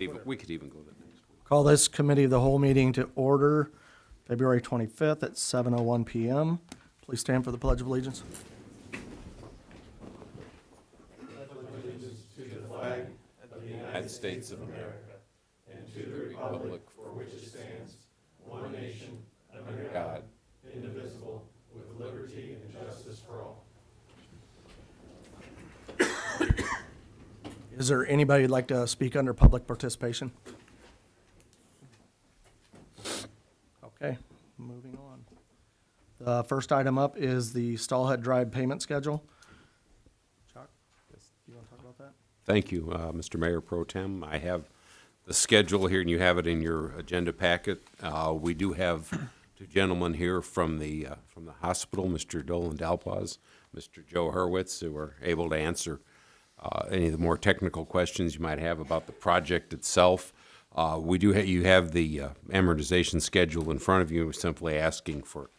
We could even go to the next one. Call this committee of the whole meeting to order February 25th at 7:01 PM. Please stand for the Pledge of Allegiance. United States of America and to the republic for which it stands, one nation, under God, indivisible, with liberty and justice for all. Is there anybody who'd like to speak under public participation? Okay, moving on. The first item up is the Stallhead Drive payment schedule. Chuck, do you want to talk about that? Thank you, Mr. Mayor Pro Tem. I have the schedule here, and you have it in your agenda packet. We do have two gentlemen here from the hospital, Mr. Dolan Dalpaz, Mr. Joe Hurwitz, who are able to answer any of the more technical questions you might have about the project itself. You have the amortization schedule in front of you. We're simply asking for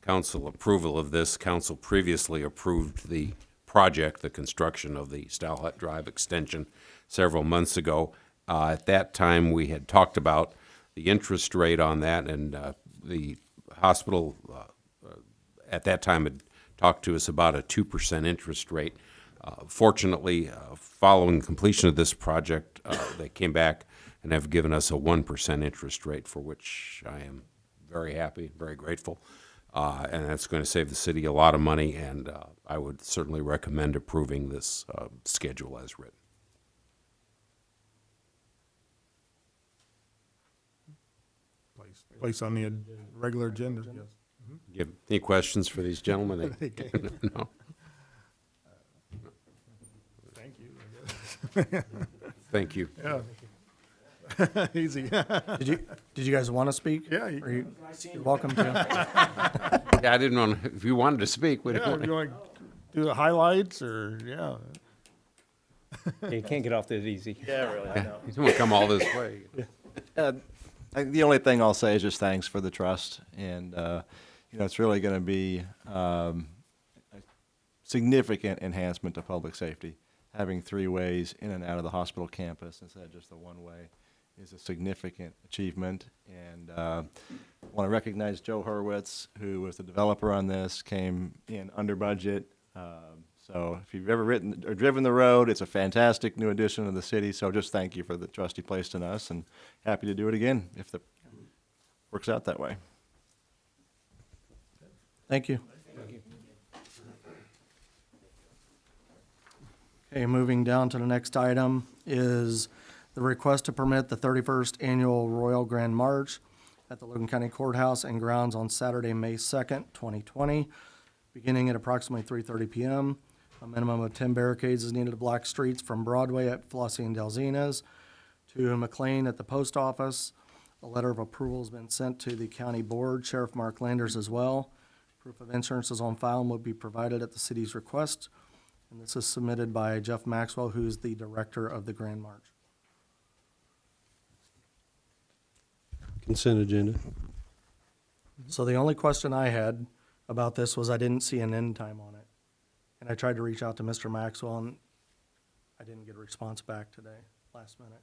council approval of this. Council previously approved the project, the construction of the Stallhut Drive extension, several months ago. At that time, we had talked about the interest rate on that, and the hospital at that time had talked to us about a 2% interest rate. Fortunately, following completion of this project, they came back and have given us a 1% interest rate, for which I am very happy, very grateful. And that's going to save the city a lot of money, and I would certainly recommend approving this schedule as written. Place on the regular agenda, yes. You have any questions for these gentlemen? No? Thank you, I guess. Thank you. Yeah. Easy. Did you guys want to speak? Yeah, You're welcome to. Yeah, I didn't want to, if you wanted to speak, we Yeah, didn't you want want to do the highlights or, yeah. You can't get off that easy. Yeah, really, I know. you don't want to come all this way. The only thing I'll say is just thanks for the trust, and, it's really going to be a significant enhancement to public safety. Having 3 ways in and out of the hospital campus instead of just the one way is a significant achievement, and I want to recognize Joe Hurwitz, who was the developer on this, came in under budget. So if you've ever driven the road, it's a fantastic new addition to the city. So just thank you for the trust you placed in us, and happy to do it again if it works out that way. Thank you. Okay, moving down to the next item is the request to permit the 31st Annual Royal Grand March at the Logan County Courthouse and grounds on Saturday, May 2nd, 2020, beginning at approximately 3:30 p.m. A minimum of 10 barricades is needed to block streets from Broadway at Flossie and Delzina's to McLean at the post office. A letter of approval has been sent to the county board, Sheriff Mark Landers as well. Proof of insurance is on file and will be provided at the city's request. And this is submitted by Jeff Maxwell, who's the director of the Grand March. Consent agenda. So the only question I had about this was I didn't see an end time on it. And I tried to reach out to Mr. Maxwell, and I didn't get a response back today, last minute.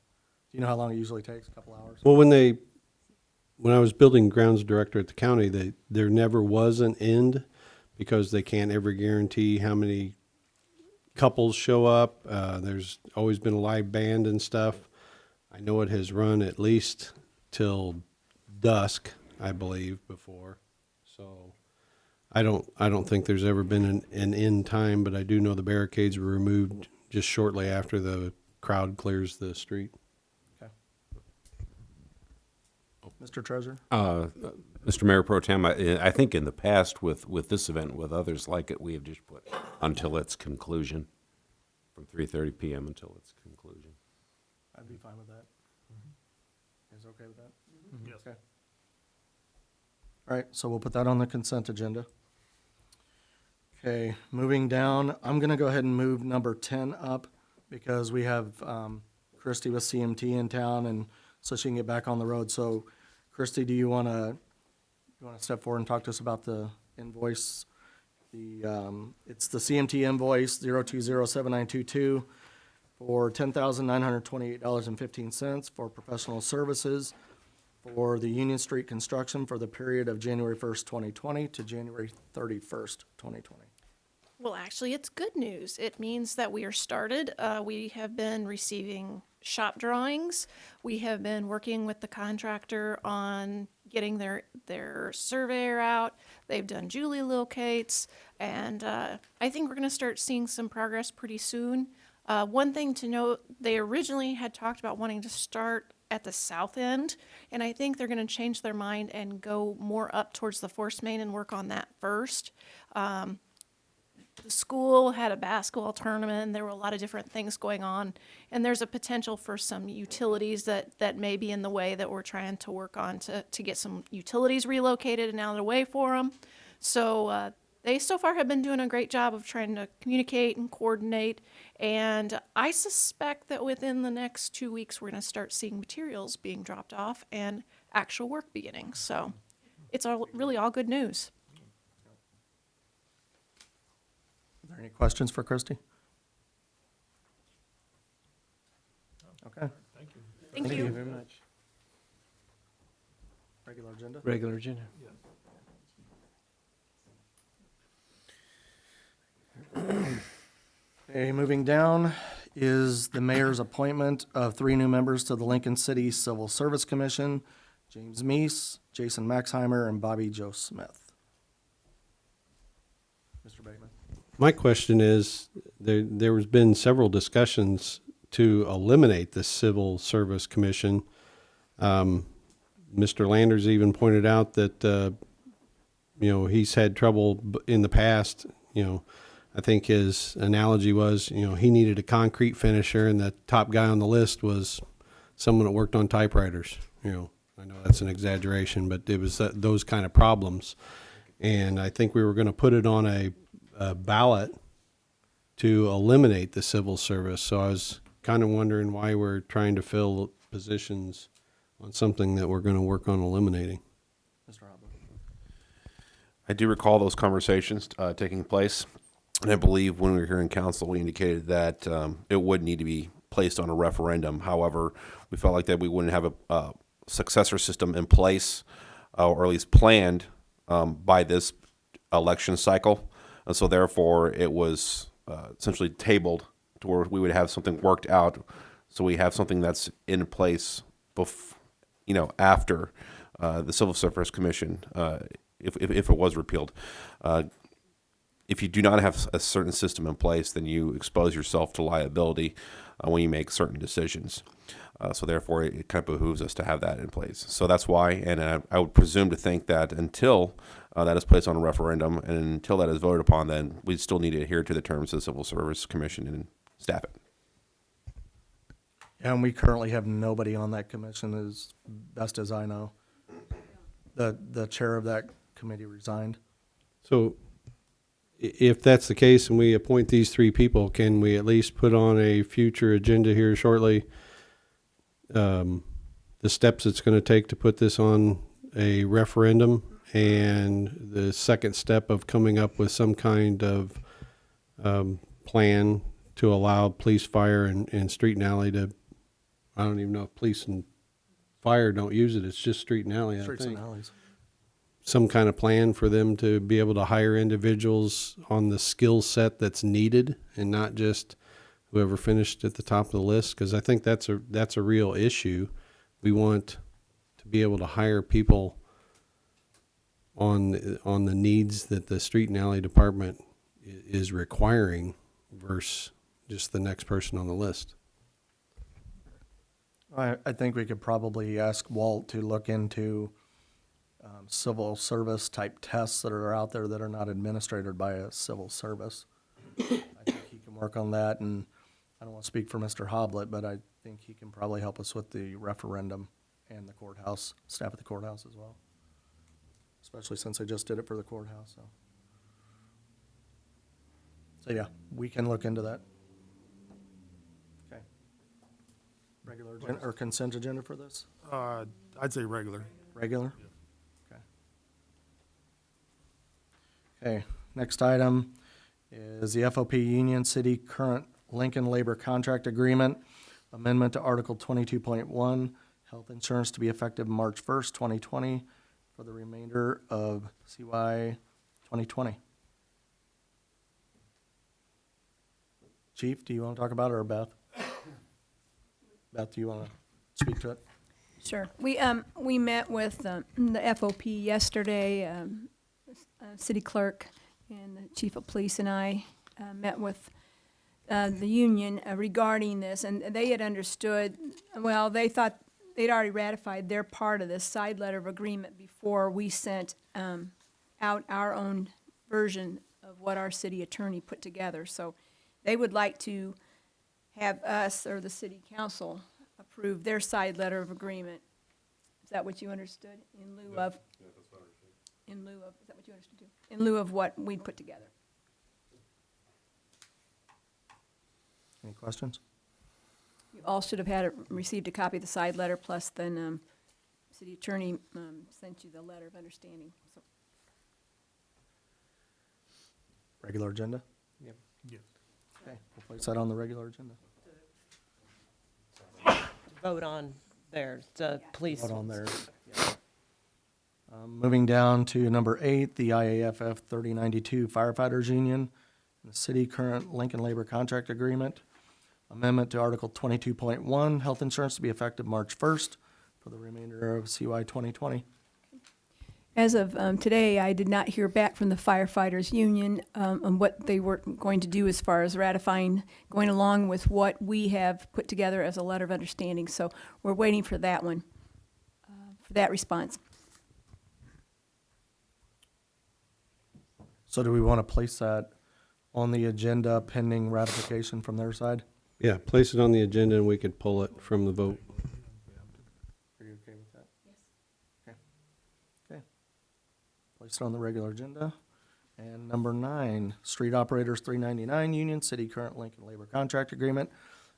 Do you know how long it usually takes? A couple hours? Well, when I was building grounds director at the county, there never was an end because they can't ever guarantee how many couples show up. There's always been a live band and stuff. I know it has run at least till dusk, I believe, before. So I don't think there's ever been an end time, but I do know the barricades were removed just shortly after the crowd clears the street. Okay. Mr. Treasurer? Mr. Mayor Pro Tem, I think in the past with this event, with others like it, we have just put until its conclusion, from 3:30 p.m. until its conclusion. I'd be fine with that. You guys okay with that? Yes. Okay. All right, so we'll put that on the consent agenda. Okay, moving down, I'm gonna go ahead and move number 10 up because we have Christie with CMT in town, and so she can get back on the road. So Christie, do you wanna step forward and talk to us about the invoice? It's the CMT invoice 0207922 for $10,928.15 for professional services for the Union Street construction for the period of January 1st, 2020 to January 31st, 2020. Well, actually, it's good news. It means that we are started. We have been receiving shop drawings. We have been working with the contractor on getting their surveyor out. They've done Julie locates, and I think we're going to start seeing some progress pretty soon. One thing to note, they originally had talked about wanting to start at the south end, and I think they're going to change their mind and go more up towards the force main and work on that first. The school had a basketball tournament, and there were a lot of different things going on, and there's a potential for some utilities that may be in the way that we're trying to work on to get some utilities relocated and out of the way for them. So they so far have been doing a great job of trying to communicate and coordinate, and I suspect that within the next 2 weeks, we're going to start seeing materials being dropped off and actual work beginning. So it's really all good news. Are there any questions for Christie? Okay, Thank Thank you. you. Very much. regular agenda. Regular agenda. Okay, moving down is the mayor's appointment of 3 new members to the Lincoln City Civil Service Commission, James Meese, Jason Maxheimer, and Bobby Joe Smith. Mr. Bateman. My question is, there has been several discussions to eliminate the Civil Service Commission. Mr. Landers even pointed out that, he's had trouble in the past. I think his analogy was, he needed a concrete finisher, and the top guy on the list was someone that worked on typewriters. I know that's an exaggeration, but it was those kind of problems. And I think we were going to put it on a ballot to eliminate the civil service. So I was kind of wondering why we're trying to fill positions on something that we're going to work on eliminating. Mr. Hobble. I do recall those conversations taking place, and I believe when we were here in council, we indicated that it would need to be placed on a referendum. However, we felt like that we wouldn't have a successor system in place, or at least planned by this election cycle, and so therefore it was essentially tabled to where we would have something worked out, so we have something that's in place after the Civil Service Commission, if it was repealed. If you do not have a certain system in place, then you expose yourself to liability when you make certain decisions. So therefore, it kind of behooves us to have that in place. So that's why, and I would presume to think that until that is placed on a referendum and until that is voted upon, then we still need to adhere to the terms of the Civil Service Commission and staff it. And we currently have nobody on that commission, as best as I know. The chair of that committee resigned. So if that's the case and we appoint these 3 people, can we at least put on a future agenda here shortly the steps it's going to take to put this on a referendum, and the second step of coming up with some kind of plan to allow police, fire, and street and alley to, I don't even know if police and fire don't use it, it's just street and alley, I Streets and think. alleys. Some kind of plan for them to be able to hire individuals on the skill set that's needed, and not just whoever finished at the top of the list, because I think that's a real issue. We want to be able to hire people on the needs that the street and alley department is requiring versus just the next person on the list. I think we could probably ask Walt to look into civil service type tests that are out there that are not administered by a civil service. I think he can work on that, and I don't want to speak for Mr. Hoblet, but I think he can probably help us with the referendum and the courthouse, staff at the courthouse as well, especially since I just did it for the courthouse. So yeah, we can look into that. Okay. Regular agenda, or consent agenda for this? I'd say regular. Regular? Okay. Okay, next item is the FOP Union City current Lincoln Labor Contract Agreement, amendment to Article 22.1, health insurance to be effective March 1st, 2020, for the remainder of CY 2020. Chief, do you want to talk about it, or Beth? Beth, do you want to speak to it? Sure. We met with the FOP yesterday, city clerk and the chief of police and I met with the union regarding this, and they had understood, well, they thought they'd already ratified their part of this side letter of agreement before we sent out our own version of what our city attorney put together. So they would like to have us, or the city council, approve their side letter of agreement. Is that what you understood? In lieu of? Yeah, that's what I understood. In lieu of, is that what you understood too? In lieu of what we'd put together. Any questions? You all should have had, received a copy of the side letter, plus then city attorney sent you the letter of understanding. So Regular agenda? Yes. Okay, we'll place that on the regular agenda. Vote on there, the police. Vote on there. Moving down to number 8, the IAFF 3092 Firefighters Union, and the city current Lincoln Labor Contract Agreement. Amendment to Article 22.1, health insurance to be effective March 1st for the remainder of CY 2020. as of today, I did not hear back from the firefighters union on what they were going to do as far as ratifying, going along with what we have put together as a letter of understanding. So we're waiting for that one, for that response. So do we want to place that on the agenda pending ratification from their side? Yeah, place it on the agenda and we could pull it from the vote. Are you okay with that? Yes. Okay. Place it on the regular agenda. And number 9, Street Operators 399 Union City Current Lincoln Labor Contract Agreement.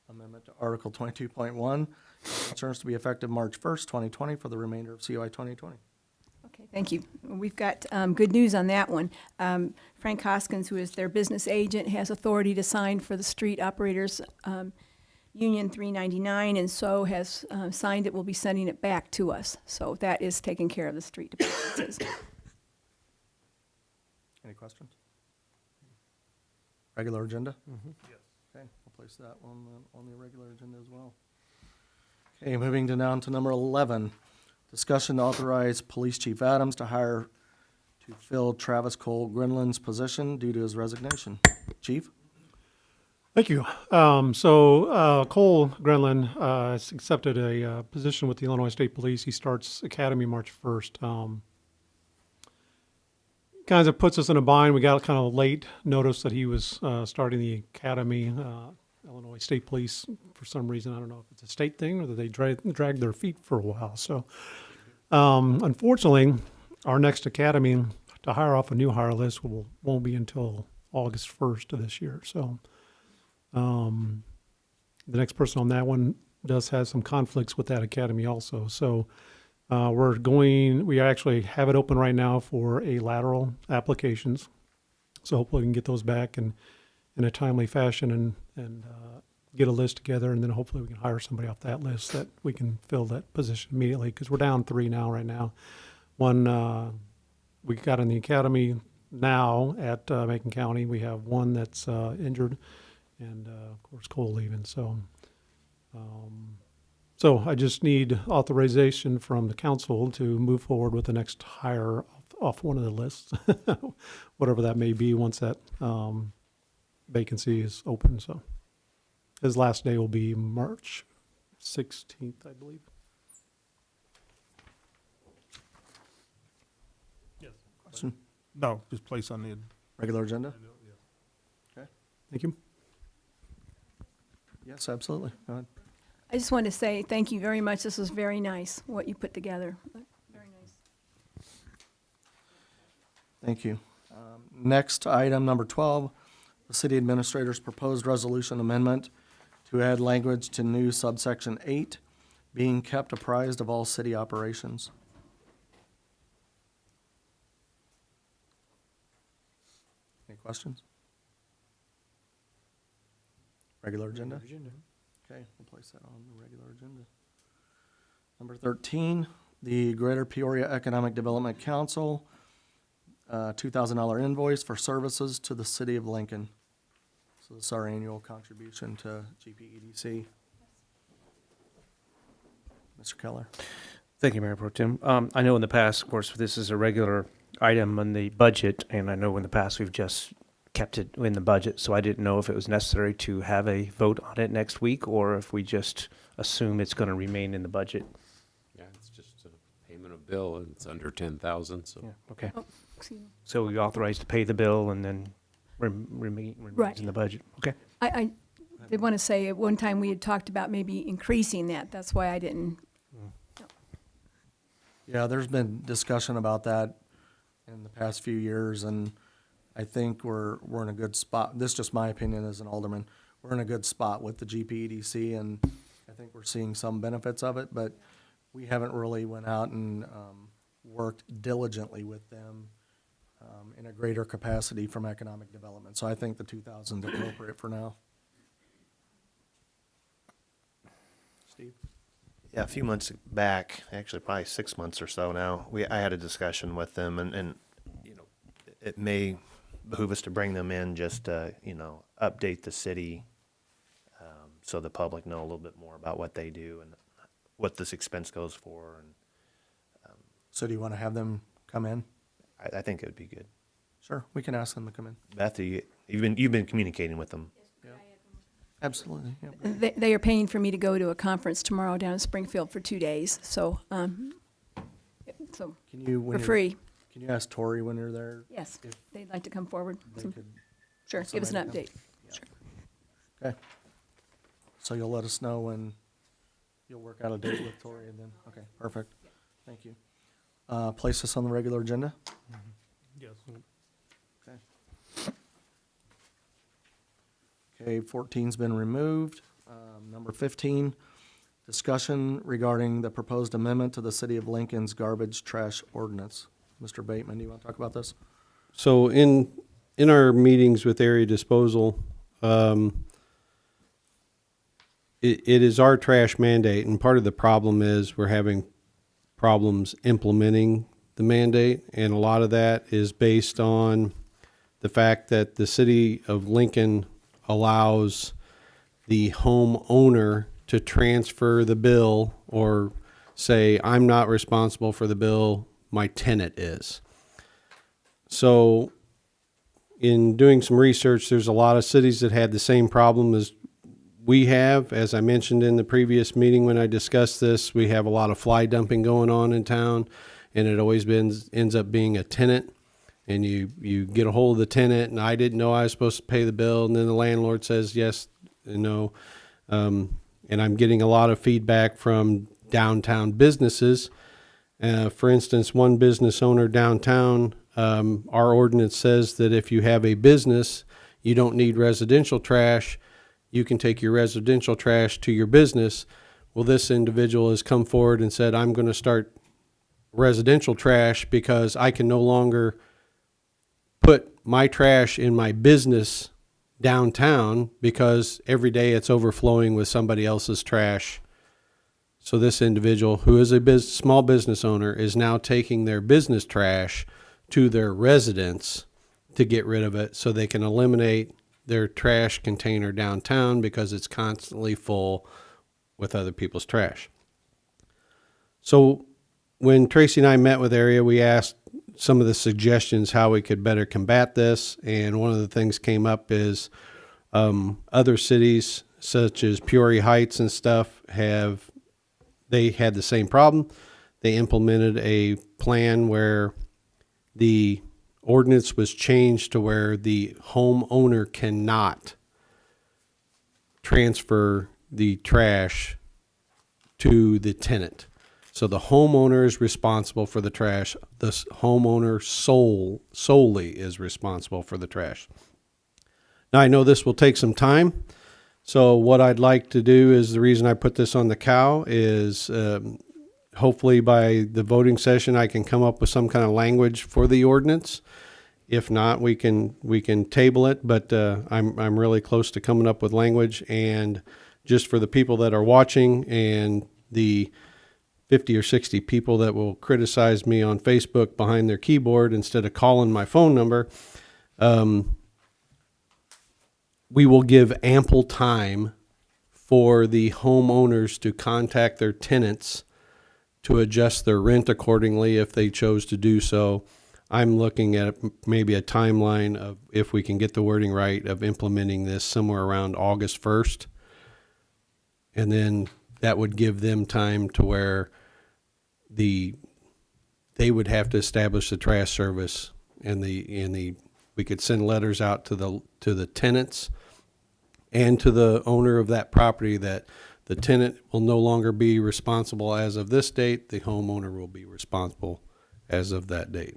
Amendment to Article 22.1. Insurance to be effective March 1st, 2020 for the remainder of CY 2020. Okay, thank you. We've got good news on that one. Frank Hoskins, who is their business agent, has authority to sign for the Street Operators Union 399, and so has signed it. We'll be sending it back to us. So that is taken care of, the street department. Any questions? Regular agenda? Yes. Okay, we'll place that on the regular agenda as well. Okay, moving down to number 11. Discussion to authorize Police Chief Adams to hire to fill Travis Cole Grinland's position due to his resignation. Chief? Thank you. Cole Grenlin has accepted a position with the Illinois State Police. He starts Academy March 1st. Kind of puts us in a bind. We got kind of late notice that he was starting the Academy. Illinois State Police, for some reason, I don't know if it's a state thing or that they dragged their feet for a while. So, unfortunately, our next academy to hire off a new hire list won't be until August 1st of this year. So, the next person on that one does have some conflicts with that academy also. So, we actually have it open right now for a lateral applications. So hopefully we can get those back in a timely fashion and get a list together, and then hopefully we can hire somebody off that list that we can fill that position immediately, because we're down 3 now right now. One we got in the academy now at Macon County. We have one that's injured, and of course Cole leaving. So I just need authorization from the council to move forward with the next hire off one of the lists, whatever that may be, once that vacancy is open. So his last day will be March 16th, I believe. Yes. Question? No, just place on the. Regular agenda? Thank you. Yes, absolutely. Go ahead. I just want to say thank you very much. This was very nice, what you put together. Very nice. Thank you. Next, item number 12, the city administrator's proposed resolution amendment to add language to new subsection 8, being kept apprised of all city operations. Any questions? Regular agenda? Okay, we'll place that on the regular agenda. Number 13, the Greater Peoria Economic Development Council, $2,000 invoice for services to the city of Lincoln. So this is our annual contribution to GPEDC. Mr. Keller. Thank you, Mayor Pro Tem. I know in the past, of course, this is a regular item on the budget, and I know in the past we've just kept it in the budget, so I didn't know if it was necessary to have a vote on it next week, or if we just assume it's going to remain in the budget. Yeah, it's just a payment of bill, and it's under 10,000, so. Yeah, okay. Oh, excuse me. So we authorized to pay the bill and then remains Right. in the budget. Okay. I did want to say, at one time, we had talked about maybe increasing that. That's why I didn't. Yeah, there's been discussion about that in the past few years, and I think we're in a good spot. This is just my opinion as an alderman. We're in a good spot with the GPEDC, and I think we're seeing some benefits of it, but we haven't really went out and worked diligently with them in a greater capacity from economic development. So I think the 2,000 is appropriate for now. Steve? Yeah, a few months back, actually probably 6 months or so now, I had a discussion with them, and you know, it may behoove us to bring them in, just you know, update the city, so the public know a little bit more about what they do and what this expense goes for, and So do you want to have them come in? I think it would be good. Sure, we can ask them to come in. Beth, you've been communicating with them. Absolutely, yeah. They are paying for me to go to a conference tomorrow down in Springfield for 2 days, so, so Can you, for when you're, free. can you ask Tori when you're there? Yes, if they'd like to come forward. they Some- could, Sure, give us an somebody update. Sure. okay. So you'll let us know when you'll work out a date with Tori and then, okay, perfect. Thank you. Place this on the regular agenda? Yes. Okay. Okay, 14's been removed. Number 15, discussion regarding the proposed amendment to the City of Lincoln's garbage trash ordinance. Mr. Bateman, do you want to talk about this? So in our meetings with area disposal, it is our trash mandate, and part of the problem is we're having problems implementing the mandate, and a lot of that is based on the fact that the city of Lincoln allows the homeowner to transfer the bill or say, I'm not responsible for the bill, my tenant is. So in doing some research, there's a lot of cities that had the same problem as we have. As I mentioned in the previous meeting when I discussed this, we have a lot of fly dumping going on in town, and it always ends up being a tenant. And you get a hold of the tenant, and I didn't know I was supposed to pay the bill, and then the landlord says yes and no. And I'm getting a lot of feedback from downtown businesses. For instance, one business owner downtown, our ordinance says that if you have a business, you don't need residential trash. You can take your residential trash to your business. Well, this individual has come forward and said, I'm going to start residential trash because I can no longer put my trash in my business downtown because every day it's overflowing with somebody else's trash. So this individual, who is a small business owner, is now taking their business trash to their residence to get rid of it so they can eliminate their trash container downtown because it's constantly full with other people's trash. So when Tracy and I met with area, we asked some of the suggestions how we could better combat this, and one of the things came up is other cities such as Peoria Heights and stuff they had the same problem. They implemented a plan where the ordinance was changed to where the homeowner cannot transfer the trash to the tenant. So the homeowner is responsible for the trash. The homeowner solely is responsible for the trash. Now, I know this will take some time. So what I'd like to do is, the reason I put this on the cow is hopefully by the voting session, I can come up with some kind of language for the ordinance. If not, we can table it, but I'm really close to coming up with language. And just for the people that are watching and the 50 or 60 people that will criticize me on Facebook behind their keyboard instead of calling my phone number, we will give ample time for the homeowners to contact their tenants to adjust their rent accordingly if they chose to do so. I'm looking at maybe a timeline of, if we can get the wording right, of implementing this somewhere around August 1st. And then that would give them time to where they would have to establish the trash service, and we could send letters out to the tenants and to the owner of that property that the tenant will no longer be responsible as of this date. The homeowner will be responsible as of that date.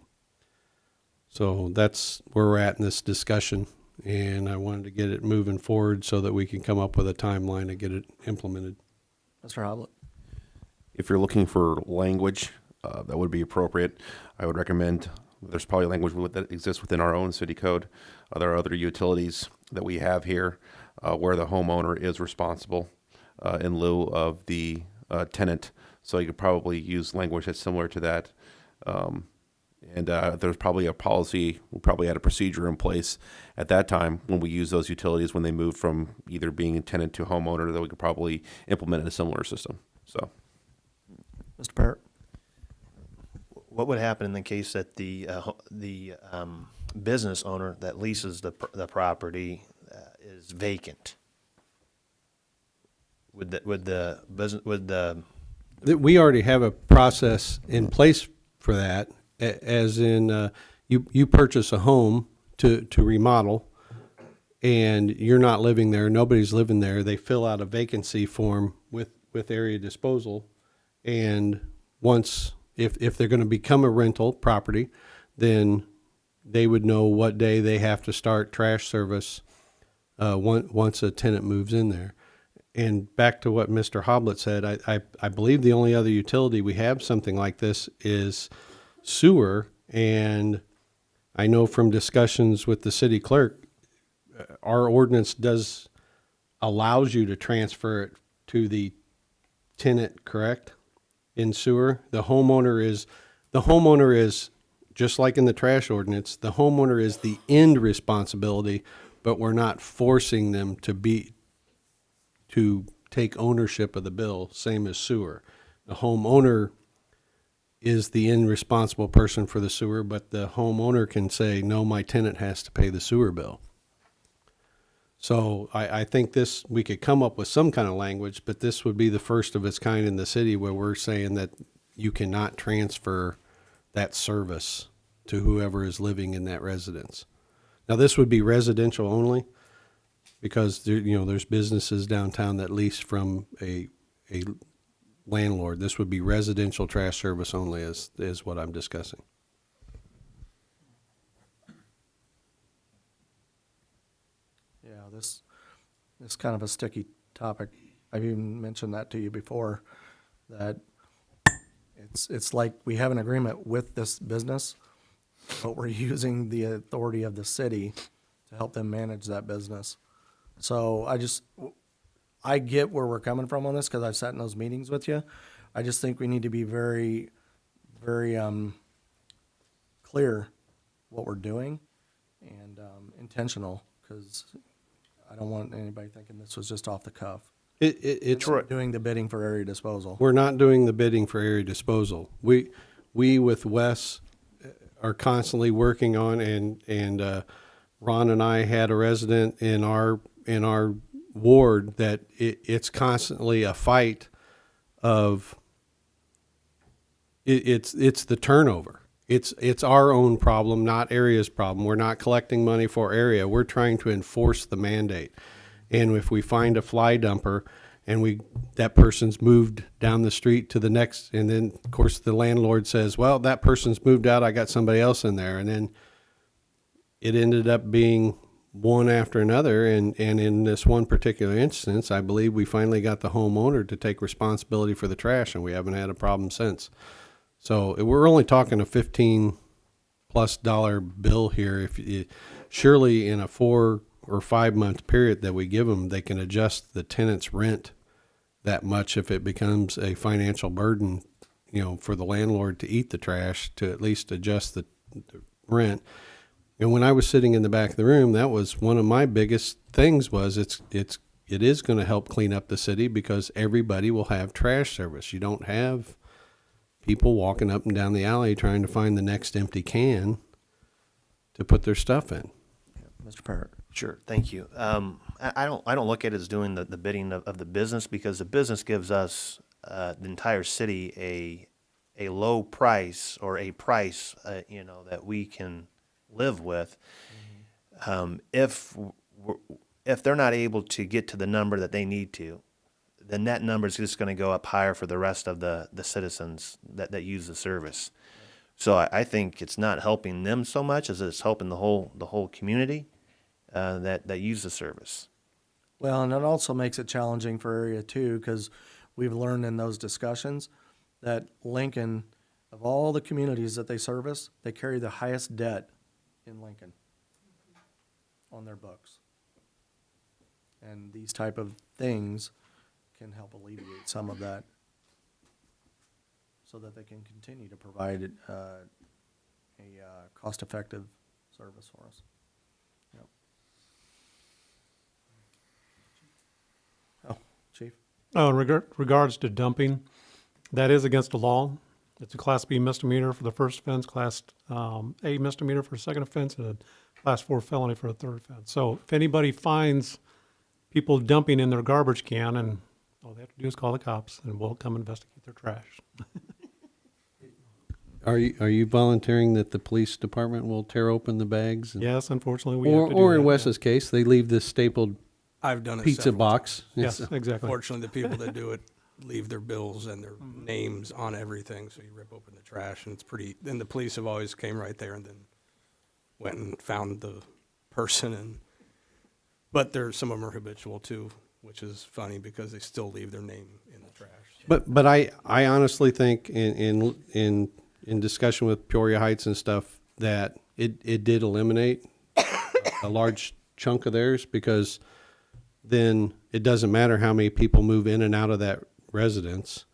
So that's where we're at in this discussion, and I wanted to get it moving forward so that we can come up with a timeline to get it implemented. Mr. Hoblet? If you're looking for language that would be appropriate, I would recommend, there's probably language that exists within our own city code. There are other utilities that we have here where the homeowner is responsible in lieu of the tenant. So you could probably use language that's similar to that. And there's probably a policy, we probably had a procedure in place at that time when we use those utilities, when they moved from either being a tenant to homeowner, that we could probably implement in a similar system. So, Mr. Parrott? What would happen in the case that the business owner that leases the property is vacant? We already have a process in place for that, as in you purchase a home to remodel, and you're not living there, nobody's living there. They fill out a vacancy form with area disposal, and once, if they're going to become a rental property, then they would know what day they have to start trash service once a tenant moves in there. And back to what Mr. Hoblet said, I believe the only other utility we have something like this is sewer. And I know from discussions with the city clerk, our ordinance allows you to transfer it to the tenant, correct? In sewer, the homeowner is just like in the trash ordinance, the homeowner is the end responsibility, but we're not forcing them to take ownership of the bill, same as sewer. The homeowner is the end responsible person for the sewer, but the homeowner can say, no, my tenant has to pay the sewer bill. So I think we could come up with some kind of language, but this would be the first of its kind in the city where we're saying that you cannot transfer that service to whoever is living in that residence. Now, this would be residential only, because there's businesses downtown that lease from a landlord. This would be residential trash service only, is what I'm discussing. Yeah, this is kind of a sticky topic. I've even mentioned that to you before, that it's like we have an agreement with this business, but we're using the authority of the city to help them manage that business. So I get where we're coming from on this, because I've sat in those meetings with you. I just think we need to be very, very clear what we're doing and intentional, because I don't want anybody thinking this was just off the cuff. It's Doing the bidding for area disposal. We're not doing the bidding for area disposal. We with Wes are constantly working on, and Ron and I had a resident in our ward that it's constantly a fight of it's the turnover. It's our own problem, not area's problem. We're not collecting money for area. We're trying to enforce the mandate. And if we find a fly dumper and that person's moved down the street to the next, and then of course the landlord says, well, that person's moved out, I got somebody else in there. And then it ended up being one after another. And in this one particular instance, I believe we finally got the homeowner to take responsibility for the trash, and we haven't had a problem since. So we're only talking a 15 plus dollar bill here. If surely in a 4 or 5 month period that we give them, they can adjust the tenant's rent that much if it becomes a financial burden, for the landlord to eat the trash, to at least adjust the rent. And when I was sitting in the back of the room, that was one of my biggest things was it is going to help clean up the city because everybody will have trash service. You don't have people walking up and down the alley trying to find the next empty can to put their stuff in. Mr. Parrott. Sure, thank you. I don't look at it as doing the bidding of the business, because the business gives us, the entire city a low price, or a price, that we can live with. If they're not able to get to the number that they need to, then that number is just going to go up higher for the rest of the citizens that use the service. So I think it's not helping them so much as it's helping the whole community that use the service. Well, and it also makes it challenging for Area 2 because we've learned in those discussions that Lincoln, of all the communities that they service, they carry the highest debt in Lincoln on their books. And these type of things can help alleviate some of that so that they can continue to provide a cost-effective service for us. Yep. Oh, Chief? Oh, in regards to dumping, that is against the law. It's a Class B misdemeanor for the first offense, Class A misdemeanor for the second offense, and a Class 4 felony for the third offense. So if anybody finds people dumping in their garbage can, and all they have to do is call the cops, and we'll come investigate their trash. Are you volunteering that the police department will tear open the bags? Yes, unfortunately, we have to do Or in that, Wes's case, they leave this stapled I've done it pizza several box. Yes, It's- exactly. Fortunately, the people that do it leave their bills and their names on everything, so you rip open the trash, and it's pretty, then the police have always came right there and then went and found the person, but some of them are habitual too, which is funny because they still leave their name in the trash. But I honestly think in discussion with Peoria Heights and stuff that it did eliminate a large chunk of theirs, because then it doesn't matter how many people move in and out of that residence,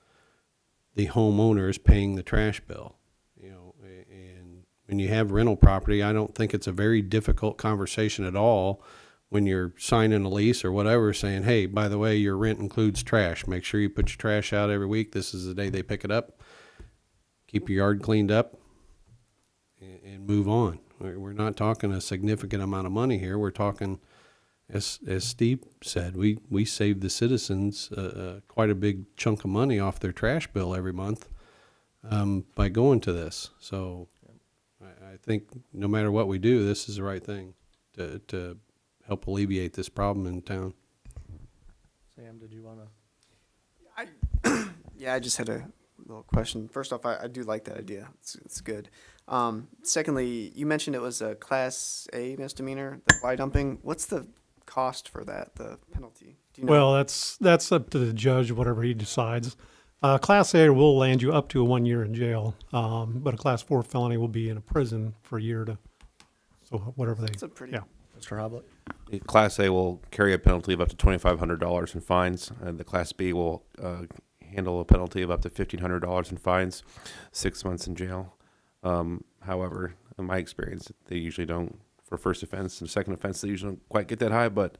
the homeowner is paying the trash bill. And when you have rental property, I don't think it's a very difficult conversation at all when you're signing a lease or whatever, saying, hey, by the way, your rent includes trash. Make sure you put your trash out every week. This is the day they pick it up. Keep your yard cleaned up and move on. We're not talking a significant amount of money here. We're talking, as Steve said, we save the citizens quite a big chunk of money off their trash bill every month by going to this. So I think no matter what we do, this is the right thing to help alleviate this problem in town. Sam, did you want to? Yeah, I just had a little question. First off, I do like that idea. It's good. Secondly, you mentioned it was a Class A misdemeanor, the fly dumping. What's the cost for that, the penalty? Do you know? Well, that's up to the judge, whatever he decides. Class A will land you up to 1 year in jail, but a Class 4 felony will be in a prison for a year to, so whatever they, That's a pretty. yeah. Mr. Hoblet? The Class A will carry a penalty of up to $2,500 in fines, and the Class B will handle a penalty of up to $1,500 in fines, 6 months in jail. However, in my experience, they usually don't, for first offense and second offense, they usually don't quite get that high, but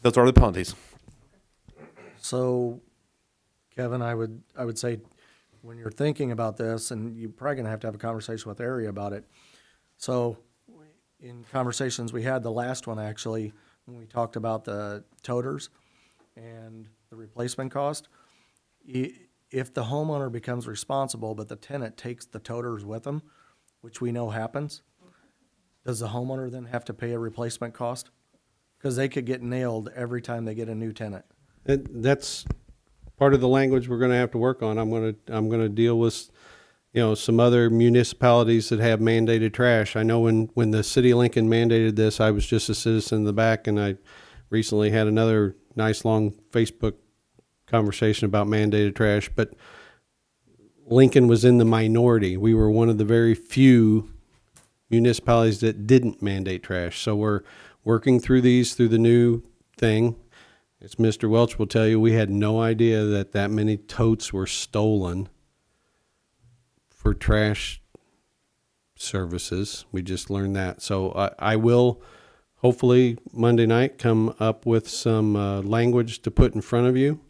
those are the penalties. So, Kevin, I would say when you're thinking about this, and you're probably going to have a conversation with Area about it. So, in conversations we had, the last one actually, when we talked about the toters and the replacement cost, if the homeowner becomes responsible, but the tenant takes the toters with them, which we know happens, does the homeowner then have to pay a replacement cost? Because they could get nailed every time they get a new tenant. That's part of the language we're going to have to work on. I'm going to deal with, some other municipalities that have mandated trash. I know when the city of Lincoln mandated this, I was just a citizen in the back, and I recently had another nice long Facebook conversation about mandated trash. But Lincoln was in the minority. We were one of the very few municipalities that didn't mandate trash. So we're working through these through the new thing. As Mr. Welch will tell you, we had no idea that that many totes were stolen for trash services. We just learned that. So I will hopefully Monday night come up with some language to put in front of you.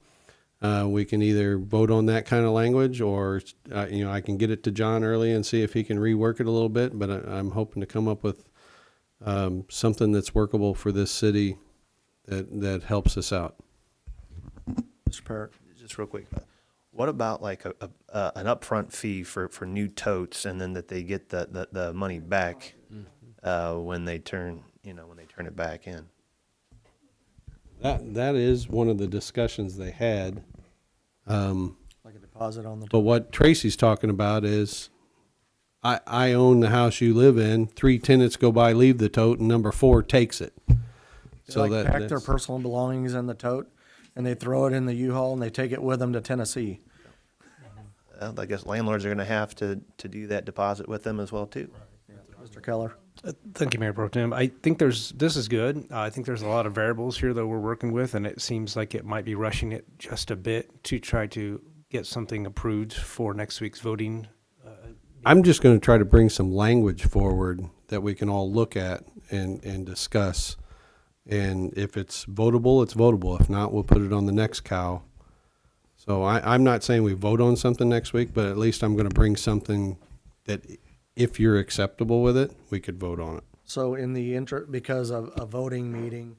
We can either vote on that kind of language, or I can get it to John early and see if he can rework it a little bit. But I'm hoping to come up with something that's workable for this city that helps us out. Mr. Parrott? Just real quick, what about like an upfront fee for new totes, and then that they get the money back when they turn it back in? That is one of the discussions they had. Like a deposit on the. But what Tracy's talking about is, I own the house you live in. 3 tenants go by, leave the tote, and number 4 takes it. So they pack their personal belongings in the tote, and they throw it in the U-Haul, and they take it with them to Tennessee. I guess landlords are going to have to do that deposit with them as well too. Mr. Keller? Thank you, Mayor Pro Tem. I think this is good. I think there's a lot of variables here that we're working with, and it seems like it might be rushing it just a bit to try to get something approved for next week's voting. I'm just going to try to bring some language forward that we can all look at and discuss. And if it's votable, it's votable. If not, we'll put it on the next cow. So I'm not saying we vote on something next week, but at least I'm going to bring something that, if you're acceptable with it, we could vote on it. So in the because of a voting meeting,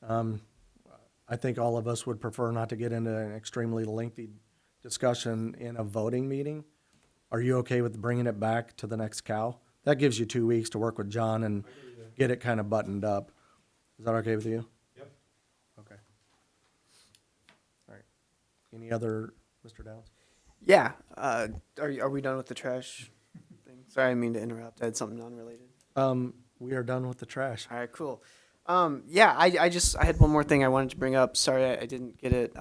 I think all of us would prefer not to get into an extremely lengthy discussion in a voting meeting. Are you okay with bringing it back to the next cow? That gives you 2 weeks to work with John and get it kind of buttoned up. Is that okay with you? Yep. Okay. All right. Any other, Mr. Downs? Yeah. Are we done with the trash thing? Sorry, I didn't mean to interrupt. I had something unrelated. We are done with the trash. All right, cool. Yeah, I had one more thing I wanted to bring up. Sorry, I didn't get it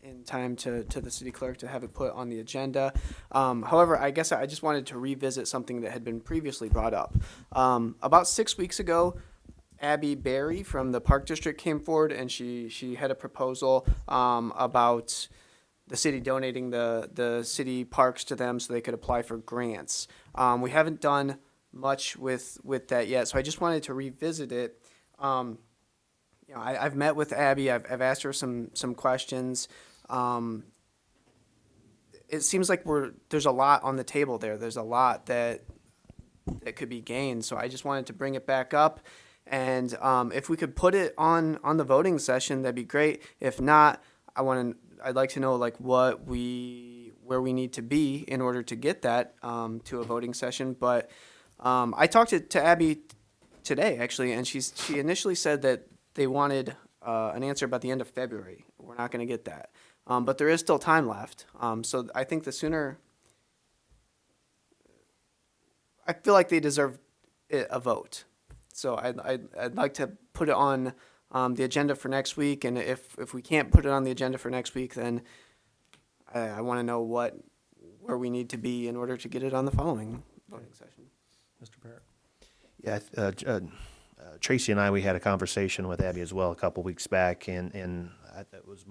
in time to the city clerk to have it put on the agenda. However, I guess I just wanted to revisit something that had been previously brought up. About 6 weeks ago, Abby Berry from the Park District came forward, and she had a proposal about the city donating the city parks to them so they could apply for grants. We haven't done much with that yet, so I just wanted to revisit it. I've met with Abby. I've asked her some questions. It seems like there's a lot on the table there. There's a lot that could be gained. So I just wanted to bring it back up. And if we could put it on the voting session, that'd be great. If not, I'd like to know like where we need to be in order to get that to a voting session. But I talked to Abby today actually, and she initially said that they wanted an answer about the end of February. We're not going to get that, but there is still time left. So I think the sooner, I feel like they deserve a vote. So I'd like to put it on the agenda for next week, and if we can't put it on the agenda for next week, then I want to know where we need to be in order to get it on the following voting session. Mr. Parrott? Yeah, Tracy and we had a conversation with Abby as well a couple weeks back, and that was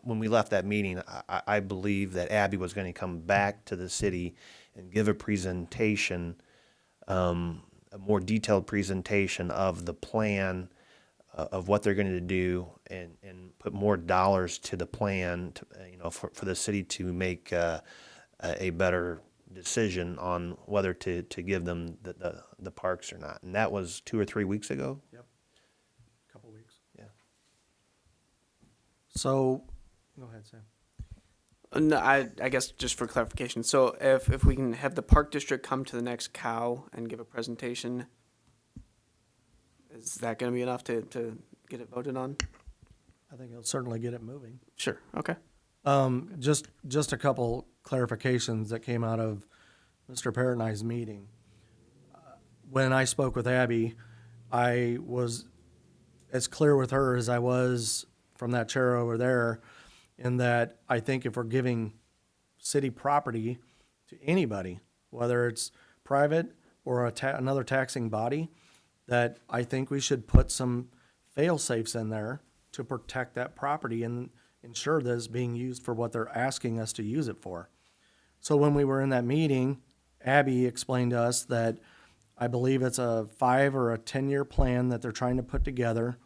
when we left that meeting, I believe that Abby was going to come back to the city and give a presentation, a more detailed presentation of the plan of what they're going to do, and put more dollars to the plan for the city to make a better decision on whether to give them the parks or not. And that was 2 or 3 weeks ago. Yep. Couple weeks. Yeah. So, go ahead, Sam. No, I guess just for clarification. So if we can have the Park District come to the next cow and give a presentation, is that going to be enough to get it voted on? I think it'll certainly get it moving. Sure. Okay. Just a couple clarifications that came out of Mr. Parrott and I's meeting. When I spoke with Abby, I was as clear with her as I was from that chair over there, in that I think if we're giving city property to anybody, whether it's private or another taxing body, that I think we should put some fail-safes in there to protect that property and ensure that it's being used for what they're asking us to use it for. So when we were in that meeting, Abby explained to us that I believe it's a 5 or a 10-year plan that they're trying to put together,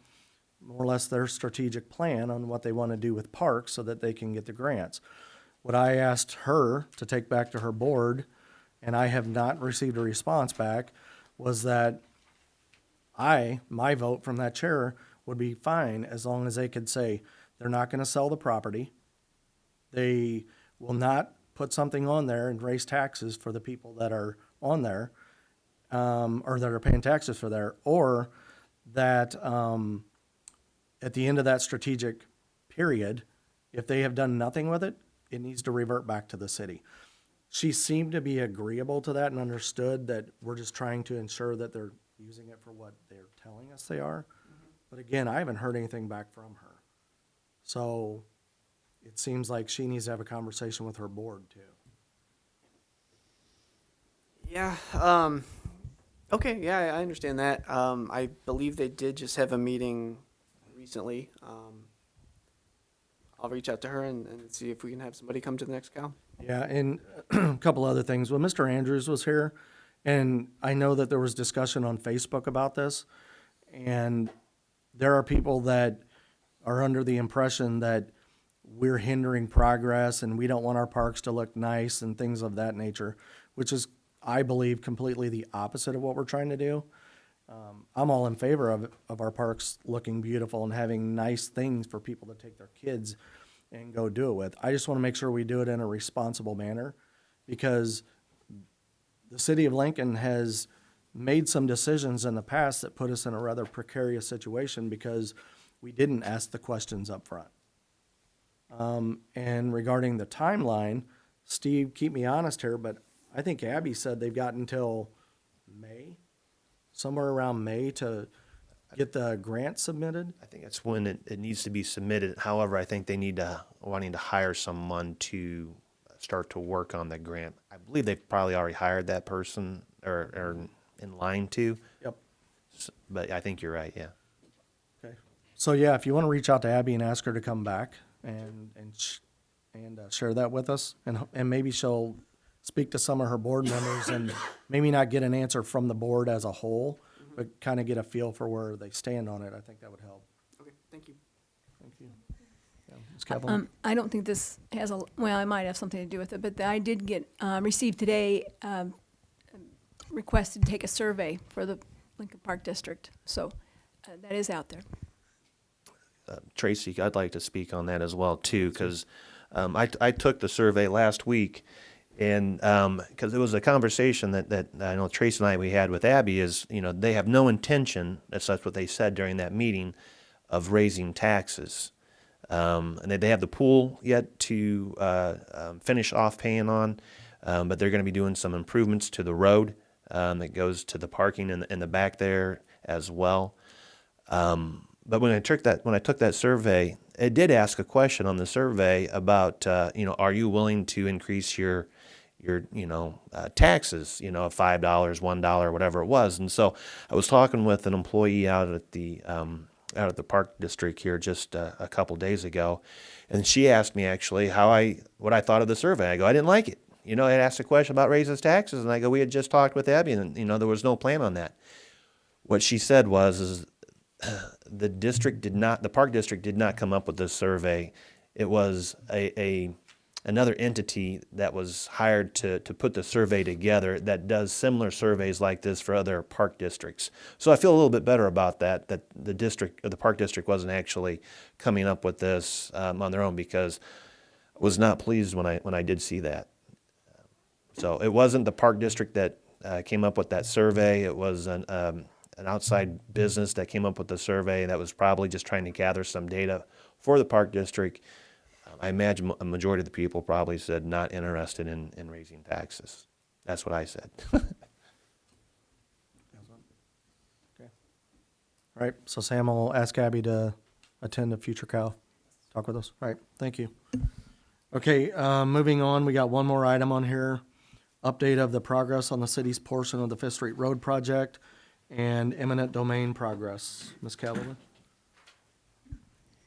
more or less their strategic plan on what they want to do with parks so that they can get the grants. What I asked her to take back to her board, and I have not received a response back, was that my vote from that chair would be fine as long as they could say they're not going to sell the property. They will not put something on there and raise taxes for the people that are on there, or that are paying taxes for there, or that at the end of that strategic period, if they have done nothing with it, it needs to revert back to the city. She seemed to be agreeable to that and understood that we're just trying to ensure that they're using it for what they're telling us they are. But again, I haven't heard anything back from her. So it seems like she needs to have a conversation with her board too. Yeah, okay, yeah, I understand that. I believe they did just have a meeting recently. I'll reach out to her and see if we can have somebody come to the next cow. Yeah, and a couple other things. When Mr. Andrews was here, and I know that there was discussion on Facebook about this, and there are people that are under the impression that we're hindering progress and we don't want our parks to look nice and things of that nature, which is, I believe, completely the opposite of what we're trying to do. I'm all in favor of our parks looking beautiful and having nice things for people to take their kids and go do it with. I just want to make sure we do it in a responsible manner, because the city of Lincoln has made some decisions in the past that put us in a rather precarious situation because we didn't ask the questions up front. And regarding the timeline, Steve, keep me honest here, but I think Abby said they've got until May, somewhere around May, to get the grant submitted. I think that's when it needs to be submitted. However, I think they wanting to hire someone to start to work on the grant. I believe they've probably already hired that person or in line to. Yep. But I think you're right, yeah. Okay. So yeah, if you want to reach out to Abby and ask her to come back and share that with us, and maybe she'll speak to some of her board members and maybe not get an answer from the board as a whole, but kind of get a feel for where they stand on it. I think that would help. Okay, thank you. Thank you. Yeah, Ms. Kaplan? I don't think this has well, it might have something to do with it, but I did get, received today, requested to take a survey for the Lincoln Park District. So that is out there. Tracy, I'd like to speak on that as well too, because I took the survey last week, and because it was a conversation that I know Tracy and we had with Abby is, they have no intention, that's what they said during that meeting, of raising taxes. And they have the pool yet to finish off paying on, but they're going to be doing some improvements to the road that goes to the parking in the back there as well. But when I took that survey, it did ask a question on the survey about, are you willing to increase your taxes, $5, $1, whatever it was. And so I was talking with an employee out at the park district here just a couple days ago, and she asked me actually what I thought of the survey. I go, I didn't like it. It asked a question about raising taxes, and I go, we had just talked with Abby, and there was no plan on that. What she said was the park district did not come up with this survey. It was another entity that was hired to put the survey together that does similar surveys like this for other park districts. So I feel a little bit better about that the park district wasn't actually coming up with this on their own, because I was not pleased when I did see that. So it wasn't the park district that came up with that survey. It was an outside business that came up with the survey that was probably just trying to gather some data for the park district. I imagine a majority of the people probably said not interested in raising taxes. That's what I said. Okay. All right, so Sam will ask Abby to attend a future cow, talk with us. All right, thank you. Okay, moving on, we got one more item on here. update of the progress on the city's portion of the Fifth Street Road project, and eminent domain progress. Ms. Callaway?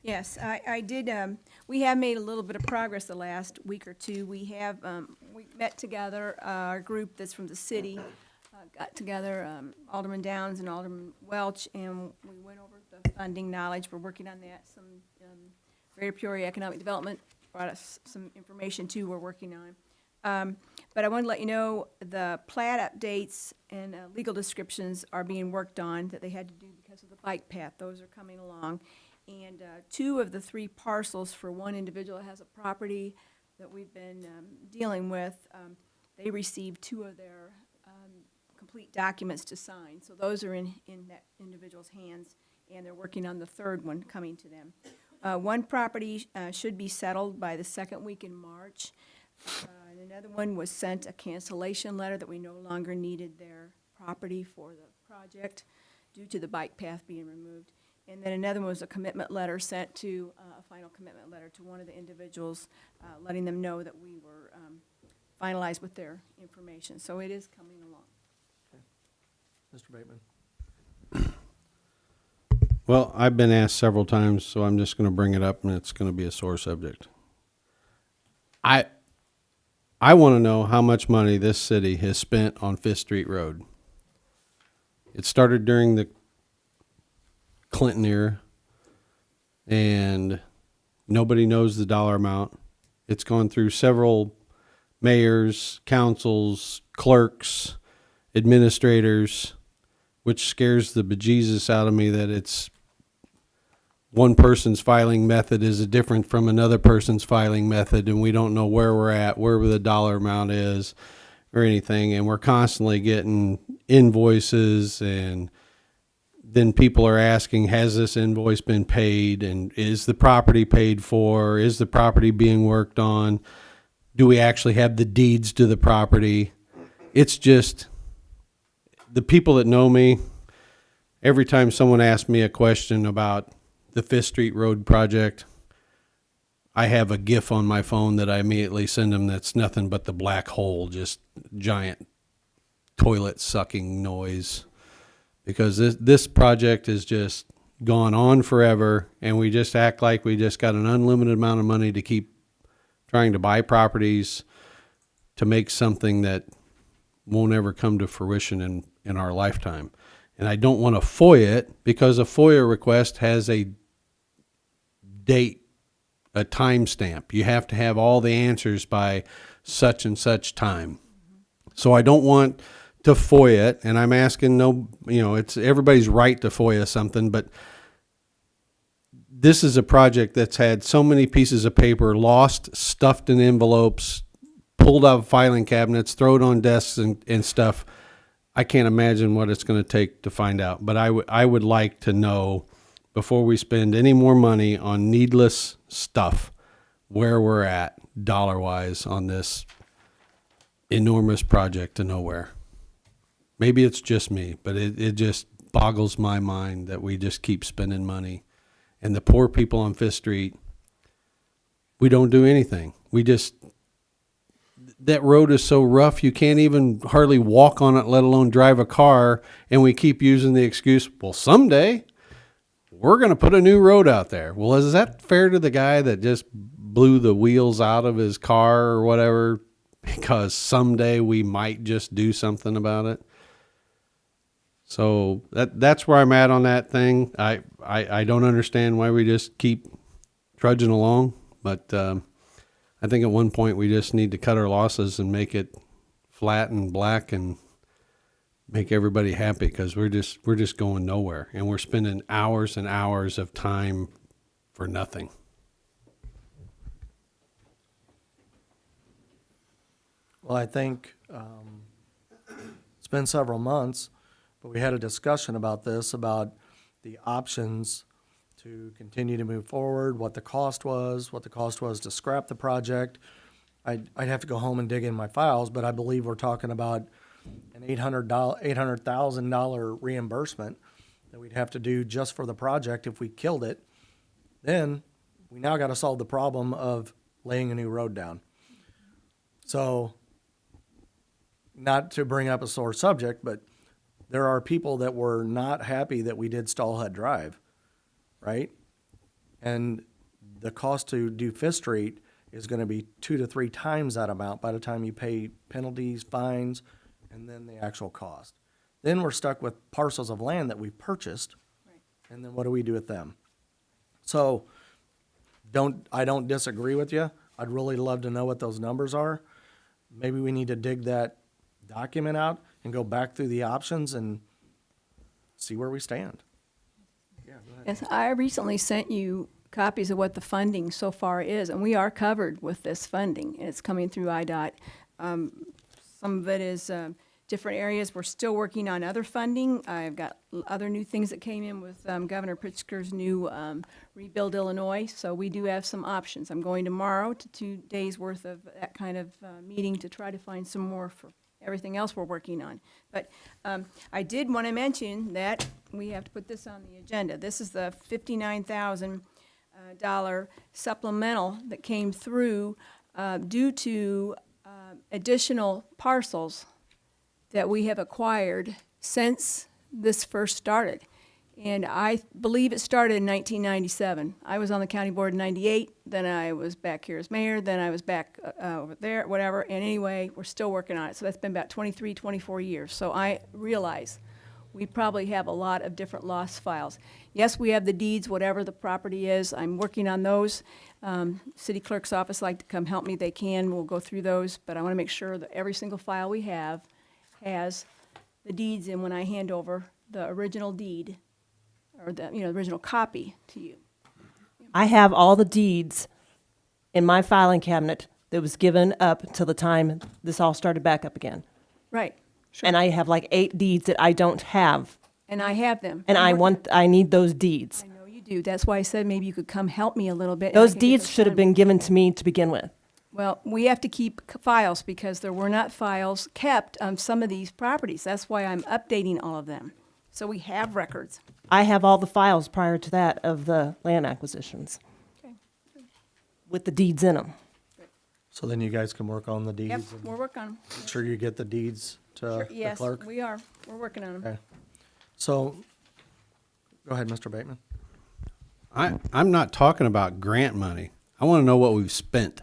Yes, I did, we have made a little bit of progress the last week or two. We have, we met together, our group that's from the city, got together, Alderman Downs and Alderman Welch, and we went over the funding knowledge. We're working on that. Some, Greater Peoria Economic Development brought us some information too we're working on. But I want to let you know the plat updates and legal descriptions are being worked on that they had to do because of the bike path. Those are coming along. And 2 of the 3 parcels for one individual that has a property that we've been dealing with, they received 2 of their complete documents to sign. So those are in that individual's hands, and they're working on the 3rd one coming to them. One property should be settled by the 2nd week in March. And another one was sent a cancellation letter that we no longer needed their property for the project due to the bike path being removed. And then another one was a commitment letter sent to, a final commitment letter to one of the individuals, letting them know that we were finalized with their information. So it is coming along. Mr. Bateman? Well, I've been asked several times, so I'm just going to bring it up, and it's going to be a sore subject. I want to know how much money this city has spent on Fifth Street Road. It started during the Clinton era, and nobody knows the dollar amount. It's gone through several mayors, councils, clerks, administrators, which scares the bejesus out of me that it's one person's filing method is different from another person's filing method, and we don't know where we're at, where the dollar amount is, or anything. And we're constantly getting invoices, and then people are asking, has this invoice been paid? And is the property paid for? Is the property being worked on? Do we actually have the deeds to the property? It's just, the people that know me, every time someone asks me a question about the Fifth Street Road project, I have a GIF on my phone that I immediately send them that's nothing but the black hole, just giant toilet sucking noise. Because this project has just gone on forever, and we just act like we just got an unlimited amount of money to keep trying to buy properties to make something that won't ever come to fruition in our lifetime. And I don't want to FOIA it, because a FOIA request has a date, a time stamp. You have to have all the answers by such and such time. So I don't want to FOIA it, and I'm asking it's everybody's right to FOIA something, but this is a project that's had so many pieces of paper lost, stuffed in envelopes, pulled out of filing cabinets, thrown on desks and stuff. I can't imagine what it's going to take to find out, but I would like to know, before we spend any more money on needless stuff, where we're at dollar-wise on this enormous project to nowhere. Maybe it's just me, but it just boggles my mind that we just keep spending money. And the poor people on Fifth Street, we don't do anything. That road is so rough, you can't even hardly walk on it, let alone drive a car. And we keep using the excuse, well, someday we're going to put a new road out there. Well, is that fair to the guy that just blew the wheels out of his car or whatever, because someday we might just do something about it? So that's where I'm at on that thing. I don't understand why we just keep trudging along, but I think at one point we just need to cut our losses and make it flat and black and make everybody happy, because we're just going nowhere, and we're spending hours and hours of time for nothing. Well, I think it's been several months, but we had a discussion about this, about the options to continue to move forward, what the cost was to scrap the project. I'd have to go home and dig in my files, but I believe we're talking about an $800,000 reimbursement that we'd have to do just for the project if we killed it. Then we now got to solve the problem of laying a new road down. So not to bring up a sore subject, but there are people that were not happy that we did Stallhead Drive, right? And the cost to do Fifth Street is gonna be 2 to 3 times that amount by the time you pay penalties, fines, and then the actual cost. Then we're stuck with parcels of land that we purchased, and then what do we do with them? So, I don't disagree with you. I'd really love to know what those numbers are. Maybe we need to dig that document out and go back through the options and see where we stand. Yeah, go ahead. Yes, I recently sent you copies of what the funding so far is, and we are covered with this funding. It's coming through IDOT. Some of it is different areas. We're still working on other funding. I've got other new things that came in with Governor Pritzker's new Rebuild Illinois, so we do have some options. I'm going tomorrow to 2 days' worth of that kind of meeting to try to find some more for everything else we're working on. But I did want to mention that we have to put this on the agenda. This is the $59,000 supplemental that came through due to additional parcels that we have acquired since this first started. And I believe it started in 1997. I was on the county board in 98, then I was back here as mayor, then I was back over there, whatever. And anyway, we're still working on it. So that's been about 23, 24 years. So I realize we probably have a lot of different lost files. Yes, we have the deeds, whatever the property is. I'm working on those. City clerk's office like to come help me. They can. We'll go through those. But I want to make sure that every single file we have has the deeds in when I hand over the original deed or the original copy to you. I have all the deeds in my filing cabinet that was given up until the time this all started back up again. Right. And I have like 8 deeds that I don't have, And I have them. and I need those deeds. I know you do. That's why I said maybe you could come help me a little bit. and I Those can get deeds should have done. been given to me to begin with. Well, we have to keep files because there were not files kept on some of these properties. That's why I'm updating all of them. So we have records. I have all the files prior to that of the land acquisitions Okay. with the deeds in them. So then you guys can work on the deeds Yep, and we're working on them. make sure you get the deeds to the Yes, clerk? we are. We're working on them. Okay. So, go ahead, Mr. Bateman. I'm not talking about grant money. I want to know what we've spent.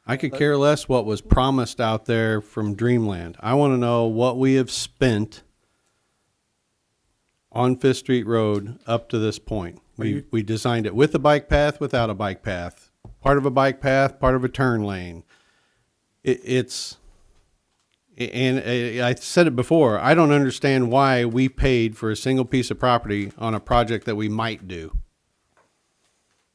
I could care less what was promised out there from Dreamland. I want to know what we have spent on Fifth Street Road up to this point. We designed it with a bike path, without a bike path, part of a bike path, part of a turn lane. I said it before, I don't understand why we paid for a single piece of property on a project that we might do.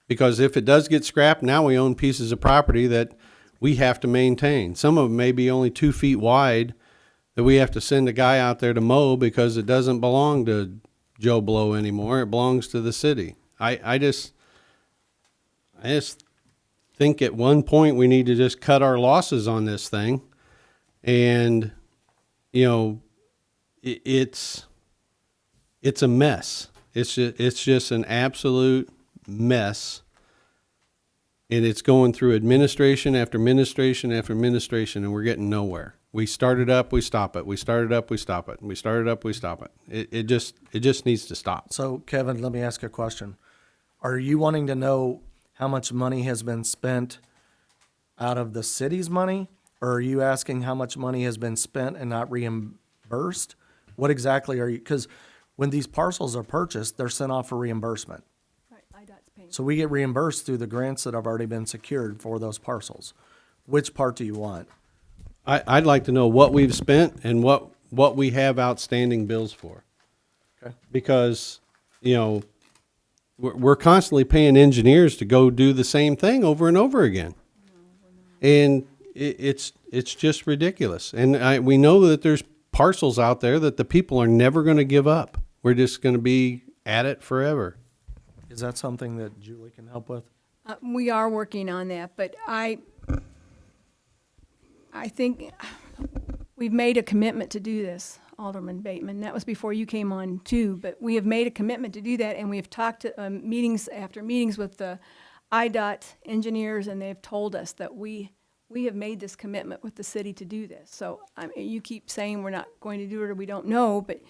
Because if it does get scrapped, now we own pieces of property that we have to maintain. Some of them may be only 2 feet wide that we have to send a guy out there to mow because it doesn't belong to Joe Blow anymore. It belongs to the city. I just think at one point we need to just cut our losses on this thing. And, it's a mess. It's just an absolute mess. And it's going through administration after administration after administration, and we're getting nowhere. We start it up, we stop it. We start it up, we stop it. We start it up, we stop it. It just needs to stop. So, Kevin, let me ask a question. Are you wanting to know how much money has been spent out of the city's money? Or are you asking how much money has been spent and not reimbursed? What exactly are you, because when these parcels are purchased, they're sent off for reimbursement. Right, IDOT's paying. So we get reimbursed through the grants that have already been secured for those parcels. Which part do you want? I'd like to know what we've spent and what we have outstanding bills for. Okay. Because, we're constantly paying engineers to go do the same thing over and over again. And it's just ridiculous. And we know that there's parcels out there that the people are never going to give up. We're just going to be at it forever. Is that something that Julie can help with? We are working on that, but I think we've made a commitment to do this, Alderman Bateman. That was before you came on too, but we have made a commitment to do that, and we have talked to meetings after meetings with the IDOT engineers, and they've told us that we we have made this commitment with the city to do this. So, I mean, you keep saying we're not going to do it or we don't know, but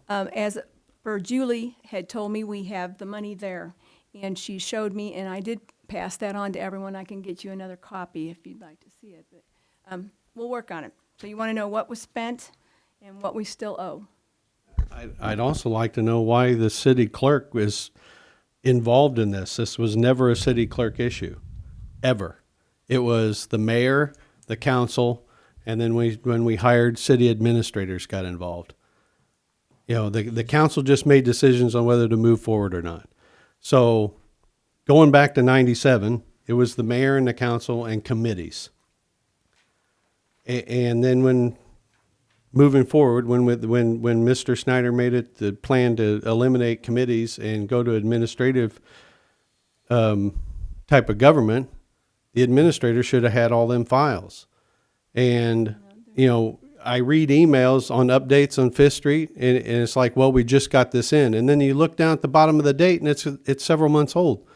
as for Julie had told me, we have the money there. And she showed me, and I did pass that on to everyone. I can get you another copy if you'd like to see it, but we'll work on it. So you want to know what was spent and what we still owe. I'd also like to know why the city clerk was involved in this. This was never a city clerk issue, ever. It was the mayor, the council, and then when we hired city administrators got involved. You know, the council just made decisions on whether to move forward or not. So going back to 97, it was the mayor and the council and committees. And then when moving forward, when Mr. Snyder made it the plan to eliminate committees and go to administrative type of government, the administrator should have had all them files. And, you know, I read emails on updates on Fifth Street, and it's like, well, we just got this in. And then you look down at the bottom of the date, and it's several months old.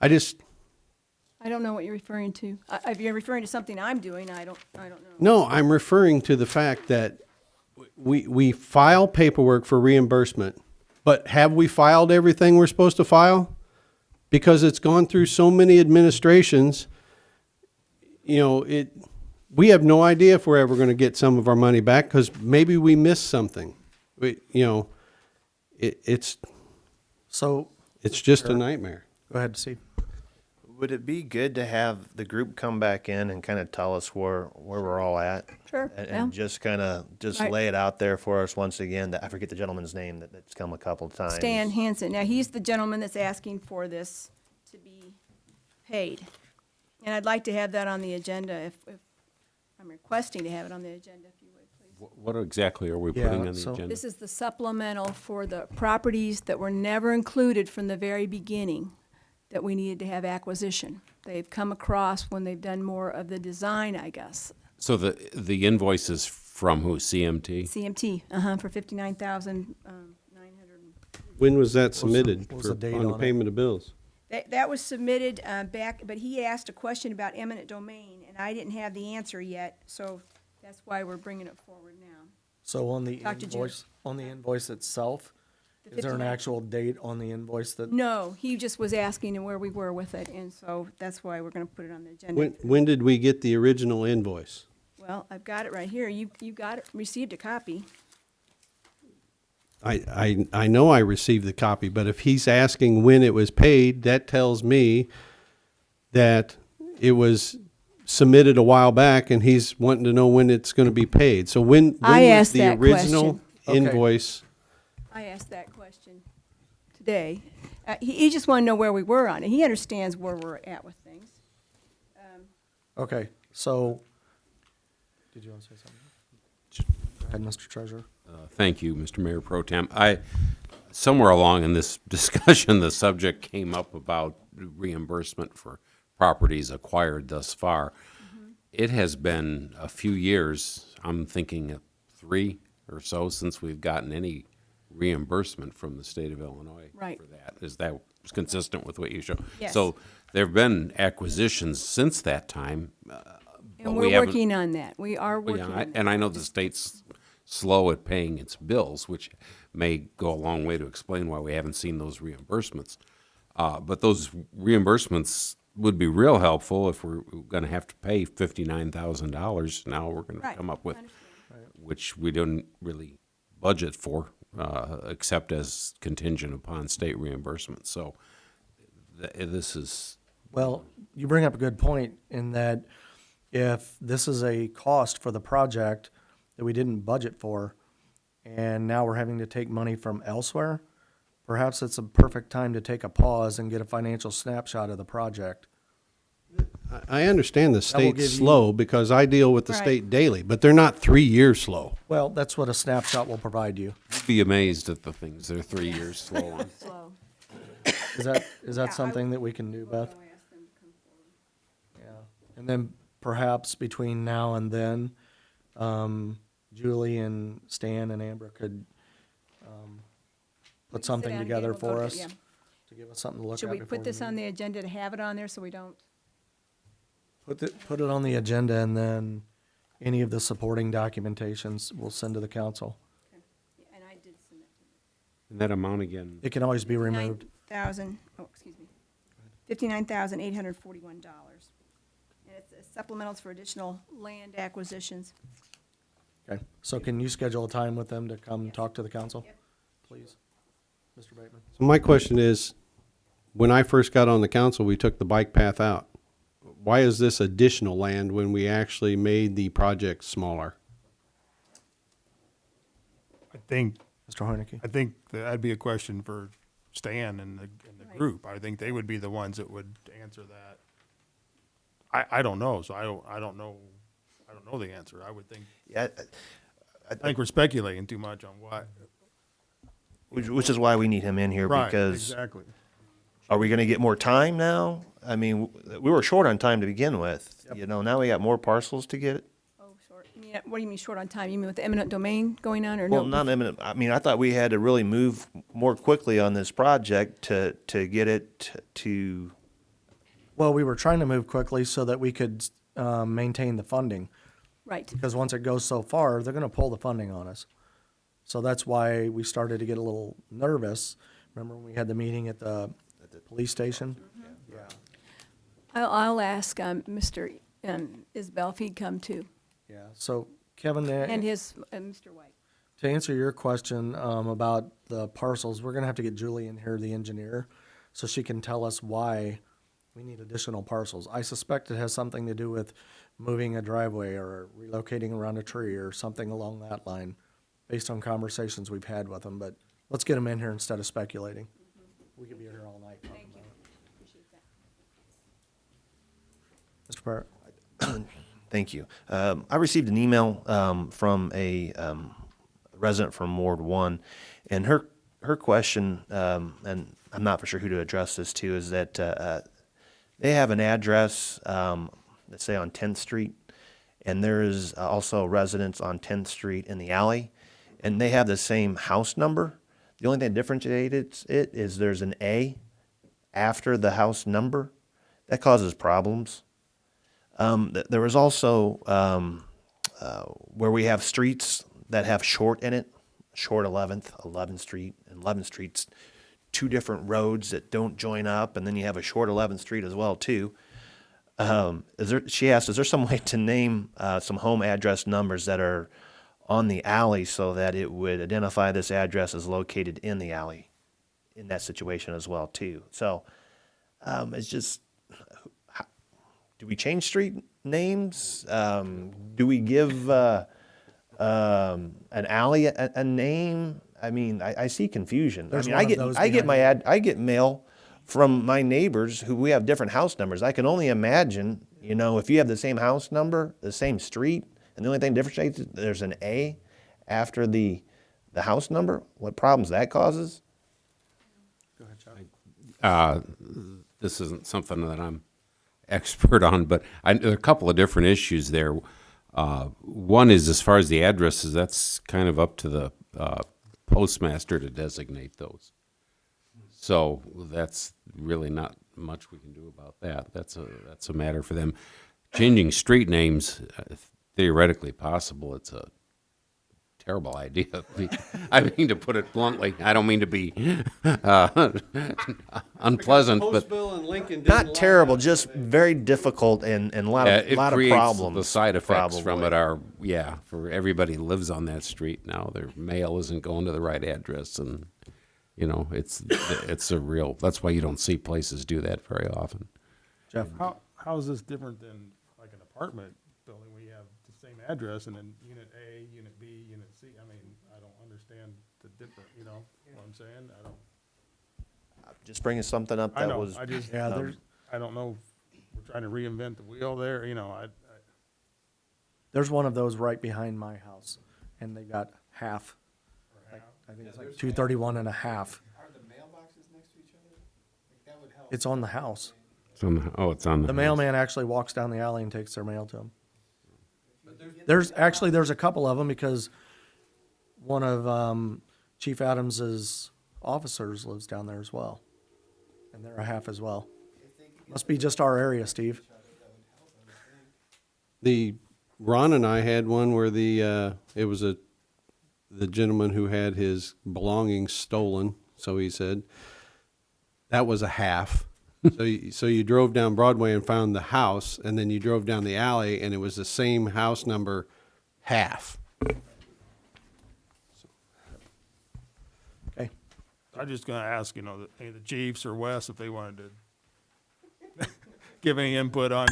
I don't know what you're referring to. If you're referring to something I'm doing, I don't know. No, I'm referring to the fact that we file paperwork for reimbursement, but have we filed everything we're supposed to file? Because it's gone through so many administrations, you know, we have no idea if we're ever going to get some of our money back because maybe we missed something. It's just a nightmare. Go ahead, Steve. Would it be good to have the group come back in and kind of tell us where we're all at? Sure, And just kind of Right. lay it out there for us once again. I forget the gentleman's name that's come a couple of times. Stan Hansen. Now, he's the gentleman that's asking for this to be paid. And I'd like to have that on the agenda if I'm requesting to have it on the agenda, if you would, please. What exactly are we putting on the so- agenda? This is the supplemental for the properties that were never included from the very beginning that we needed to have acquisition. They've come across when they've done more of the design, I guess. So the invoice is from who, CMT? CMT, for $59,900. When was that submitted what was the date on the on it? payment of bills? That was submitted back, but he asked a question about eminent domain, and I didn't have the answer yet, so that's why we're bringing it forward now. So on the Talk to Jim. invoice itself, The is there an 59 actual date on the invoice that? No, he just was asking where we were with it, and so that's why we're gonna put it on the agenda. When did we get the original invoice? Well, I've got it right here. You got it, received a copy. I know I received the copy, but if he's asking when it was paid, that tells me that it was submitted a while back and he's wanting to know when it's going to be paid. So when I was asked the that original question. invoice? I asked that question today. He just wanted to know where we were on it. He understands where we're at with things. Okay, so, did you want to say something? Go ahead, Mr. Treasurer. Thank you, Mr. Mayor Pro Tem. Somewhere along in this discussion, the subject came up about reimbursement for properties acquired thus far. It has been a few years, I'm thinking 3 or so, since we've gotten any reimbursement from the state of Illinois Right. for that. Is that consistent with what you show? Yes. So there have been acquisitions since that time. But And we we're haven't- working on that. We are Well, working yeah, on that. and I know the state's slow at paying its bills, which may go a long way to explain why we haven't seen those reimbursements. But those reimbursements would be real helpful if we're going to have to pay $59,000. Now we're going to Right. come up with, I understand. which we didn't really budget for, except as contingent upon state reimbursement. So this is, Well, you bring up a good point in that if this is a cost for the project that we didn't budget for, and now we're having to take money from elsewhere, perhaps it's a perfect time to take a pause and get a financial snapshot of the project. I understand the will state's give you- slow because I deal with the Right. state daily, but they're not 3 years slow. Well, that's what a snapshot will provide you. you'd be amazed at the things they're 3 years slow on. Slow. Is that something that we can do, Beth? Yeah, and then perhaps between now and then, Julie and Stan and Amber could put Sit something down together again, we'll go for to- us yeah. to give us something to look at. Should we before put this meet. on the agenda to have it on there so we don't? Put it on the agenda, and then any of the supporting documentations we'll send to the council. And I did send it to And that amount again, It can always be removed. $59,841. And it's supplementals for additional land acquisitions. Okay, so can you schedule a time with them to come talk to the council? Yep. Please. Mr. Bateman? So my question is, when I first got on the council, we took the bike path out. Why is this additional land when we actually made the project smaller? I think Mr. Heineke? that'd be a question for Stan and the Right. group. I think they would be the ones that would answer that. I don't know, so I don't know the answer. I would think, Yeah, I think we're speculating too much on what. which is why we need him in here, Right, because exactly. are we gonna get more time now? I mean, we were short on time to begin with, you know, now we got more parcels to get. Oh, short. Yeah, what do you mean short on time? You mean with the eminent domain going on or Well, no? not imminent, I mean, I thought we had to really move more quickly on this project to get it to, Well, we were trying to move quickly so that we could maintain the funding, Right. because once it goes so far, they're gonna pull the funding on us. So that's why we started to get a little nervous. Remember when we had the meeting at the police station? Yeah. I'll ask Mr. Isbell if he'd come too, Yeah, so Kevin, and his, Mr. White. to answer your question about the parcels, we're gonna have to get Julie in here, the engineer, so she can tell us why we need additional parcels. I suspect it has something to do with moving a driveway or relocating around a tree or something along that line, based on conversations we've had with them, but let's get them in here instead of speculating. We could be here all night talking about it. Appreciate that. Mr. Parrott? thank you. I received an email from a resident from Ward 1, and her question, and I'm not for sure who to address this to, is that they have an address, let's say on 10th Street, and there is also residents on 10th Street in the alley, and they have the same house number. The only thing that differentiates it is there's an A after the house number. That causes problems. There was also where we have streets that have short in it, short 11th Street, and 11th Street's two different roads that don't join up, and then you have a short 11th Street as well too. She asked, is there some way to name some home address numbers that are on the alley so that it would identify this address as located in the alley in that situation as well too? So it's just, do we change street names? Do we give an alley a name? I mean, I see confusion. There's I mean, one of those I get behind I get mail from my neighbors who we have different house numbers. I can only imagine, you know, if you have the same house number, the same street, and the only thing differentiates is there's an A after the house number, what problems that causes? Go ahead, Chuck. this isn't something that I'm expert on, but there are a couple of different issues there. One is as far as the addresses, that's kind of up to the postmaster to designate those. So that's really not much we can do about that. That's a matter for them. Changing street names, theoretically possible. It's a terrible idea. I mean, to put it bluntly, I don't mean to be unpleasant, but Postville and Lincoln didn't Not line terrible, up. just very difficult and a lot of it lot of creates problems. the side effects from probably. it are, yeah, for everybody who lives on that street now, their mail isn't going to the right address, and you know, it's a real. That's why you don't see places do that very often. Jeff? How is this different than like an apartment building where you have the same address and then unit A, unit B, unit C? I mean, I don't understand the different, you know what I'm saying? I don't. Just bringing something up I that know, was. I just, Yeah, there's, I don't know if we're trying to reinvent the wheel there, you know, there's one of those right behind my house, and they got half. I think it's like 231 and a half. Are the mailboxes next to each other? Like, that would help. It's on the house. It's on the The house. mailman actually walks down the alley and takes their mail to them. There's a couple of them, because one of Chief Adams's officers lives down there as well, and they're a half as well. Must be just our area, Steve. Ron and I had one where it was the gentleman who had his belongings stolen, so he said. That was a half. So you drove down Broadway and found the house, and then you drove down the alley, and it was the same house number, half. Okay. I'm just gonna ask, any of the chiefs or Wes if they wanted to give any input on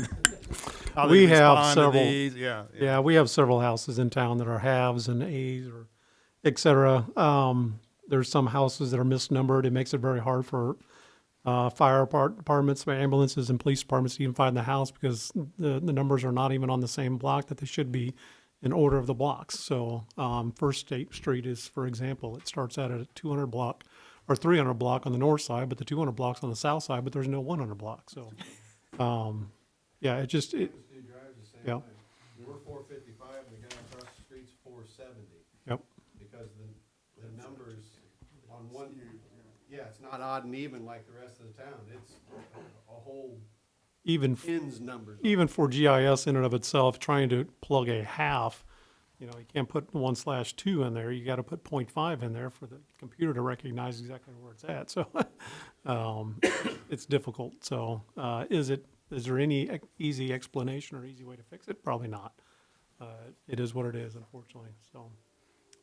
how they We have respond to several. these. Yeah, we have several houses in town that are halves and A's or et cetera. There's some houses that are misnumbered. It makes it very hard for fire departments, ambulances, and police departments to even find the house because the numbers are not even on the same block that they should be in order of the blocks. So First State Street is, for example, it starts out at a 200 block or 300 block on the north side, but the 200 block's on the south side, but there's no 100 block. So, yeah, it just, yeah. We're 455, and the guy across the street's 470. Yep. Because the numbers on one, yeah, it's not odd and even like the rest of the town. It's a whole Even ins numbers. even for GIS in and of itself, trying to plug a half, you can't put 1/2 in there. You got to put 0.5 in there for the computer to recognize exactly where it's at. So it's difficult. So is there any easy explanation or easy way to fix it? Probably not. It is what it is, unfortunately. So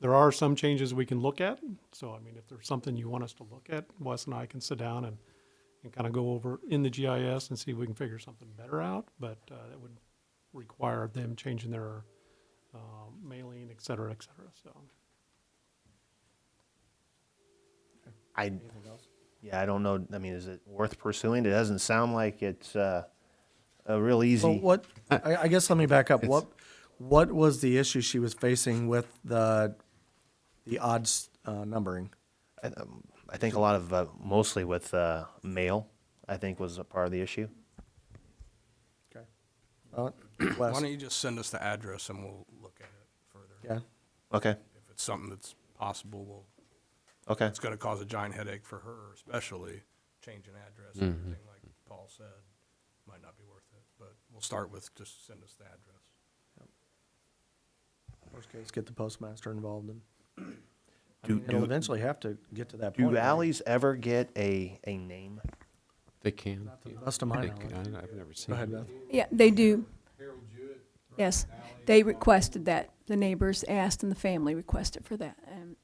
there are some changes we can look at. So, I mean, if there's something you want us to look at, Wes and I can sit down and kind of go over in the GIS and see if we can figure something better out. But that would require them changing their mailing, et cetera, so. Yeah, I don't know. I mean, is it worth pursuing? It doesn't sound like it's a real easy. Well, I guess let me back up. What was the issue she was facing with the odds numbering? I think a lot of mostly with mail. I think was a part of the issue. Okay. Why Wes? don't you just send us the address and we'll look at it further? Yeah. Okay. If it's something that's possible, Okay. it's gonna cause a giant headache for her, especially changing address and everything, like Paul said. Might not be worth it, but we'll start with just send us the address. Worst case, get the postmaster involved in. Do- It'll do- eventually have to get to that point. Do right? alleys ever get a name? They can. Not to the best of my They knowledge. can. I've never seen Go ahead, it. Beth. Yeah, they do. Yes, they requested that. The neighbors asked and the family requested for that. And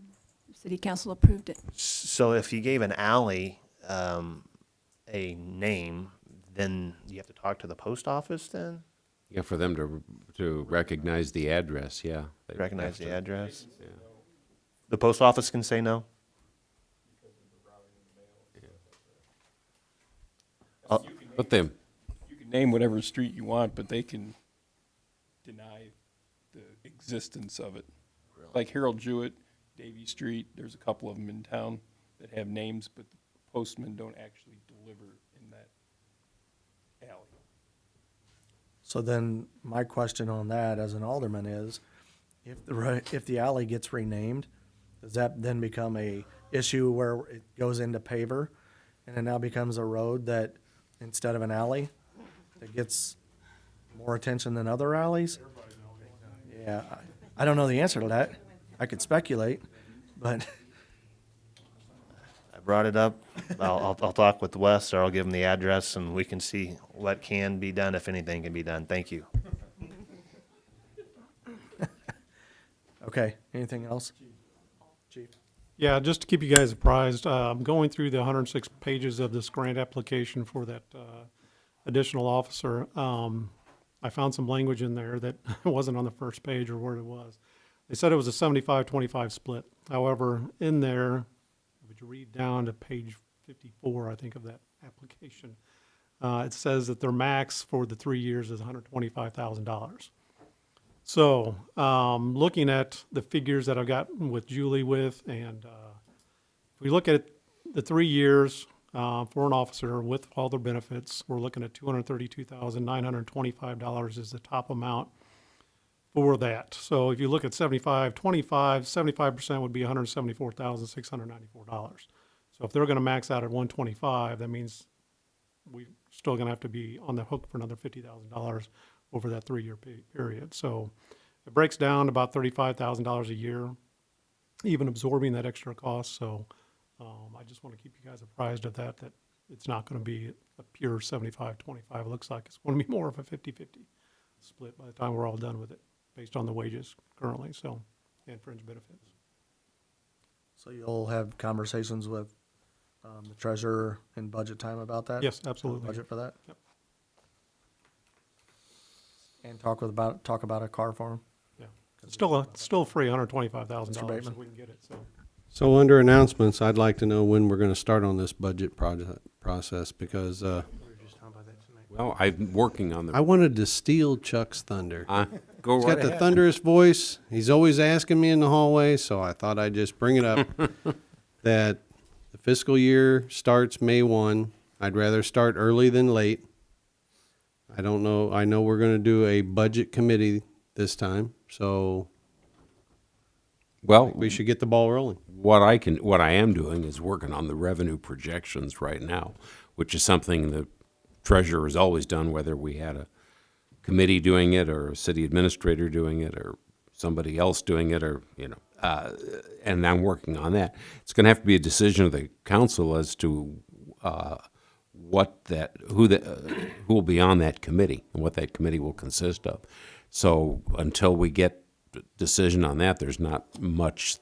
city council approved it. So if you gave an alley a name, then you have to talk to the post office then? Yeah, for them to recognize the address, yeah. They Recognize have the to. address? Yeah. The post office can say no? But them, You can name whatever street you want, but they can deny the existence of it. Like Harold Jewett, Davy Street, there's a couple of them in town that have names, but the postmen don't actually deliver in that alley. So then, my question on that as an alderman is, if the alley gets renamed, does that then become a issue where it goes into paver, and it now becomes a road that, instead of an alley, that gets more attention than other alleys? Yeah, I don't know the answer to that. I could speculate, but I brought it up. I'll talk with Wes, or I'll give him the address, and we can see what can be done, if anything can be done. Thank you. okay, anything else? Chief? Yeah, just to keep you guys apprised, I'm going through the 106 pages of this grant application for that additional officer. I found some language in there that wasn't on the first page or where it was. They said it was a 75-25 split. However, in there, if you read down to page 54, I think, of that application, it says that their max for the 3 years is $125,000. So, looking at the figures that I've got with Julie and if we look at the 3 years for an officer with all their benefits, we're looking at $232,925 is the top amount for that. So if you look at 75-25, 75% would be $174,694. So if they're going to max out at 125, that means we're still going to have to be on the hook for another $50,000 over that 3-year period. So it breaks down to about $35,000 a year, even absorbing that extra cost. So I just want to keep you guys apprised of that it's not going to be a pure 75-25. It looks like it's going to be more of a 50-50 split by the time we're all done with it, based on the wages currently, so, and fringe benefits. So you'll have conversations with the treasurer in budget time about that? Yes, absolutely. Budget for that? Yep. And talk about a car for him? Yeah. Still free, $125,000 Mr. Bateman? if we can get it, so. So under announcements, I'd like to know when we're going to start on this budget process, because Well, I'm working on I the, wanted to steal Chuck's thunder. go He's right got the ahead. thunderous voice. He's always asking me in the hallway, so I thought I'd just bring it up that the fiscal year starts May 1. I'd rather start early than late. I don't know. I know we're going to do a budget committee this time, so Well, we should get the ball rolling. what I am doing is working on the revenue projections right now, which is something the treasurer has always done, whether we had a committee doing it or a city administrator doing it or somebody else doing it, or, and I'm working on that. It's going to have to be a decision of the council as to who will be on that committee and what that committee will consist of. So until we get a decision on that, there's not much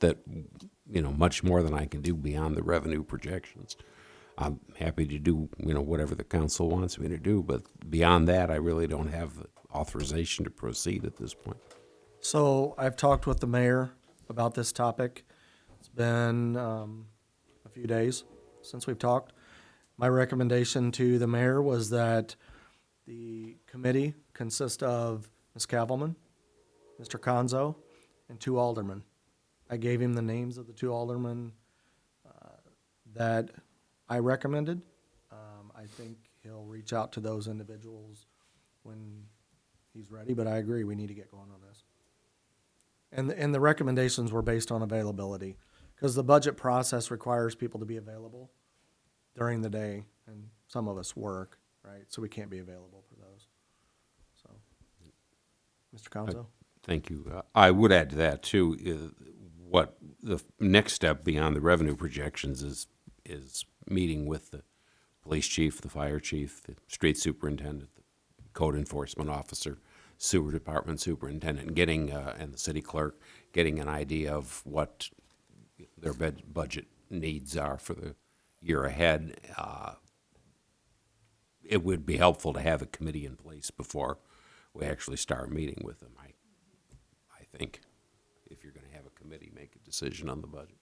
much more than I can do beyond the revenue projections. I'm happy to do, whatever the council wants me to do, but beyond that, I really don't have authorization to proceed at this point. So I've talked with the mayor about this topic. It's been a few days since we've talked. My recommendation to the mayor was that the committee consist of Ms. Cavalman, Mr. Conzo, and 2 aldermen. I gave him the names of the 2 aldermen that I recommended. I think he'll reach out to those individuals when he's ready, but I agree, we need to get going on this. And the recommendations were based on availability, because the budget process requires people to be available during the day, and some of us work, right? So we can't be available for those. So, Mr. Conzo? Thank you. I would add to that, too, what the next step beyond the revenue projections is meeting with the police chief, the fire chief, the street superintendent, the code enforcement officer, sewer department superintendent, and the city clerk, getting an idea of what their budget needs are for the year ahead. It would be helpful to have a committee in place before we actually start meeting with them. I think if you're going to have a committee make a decision on the budget.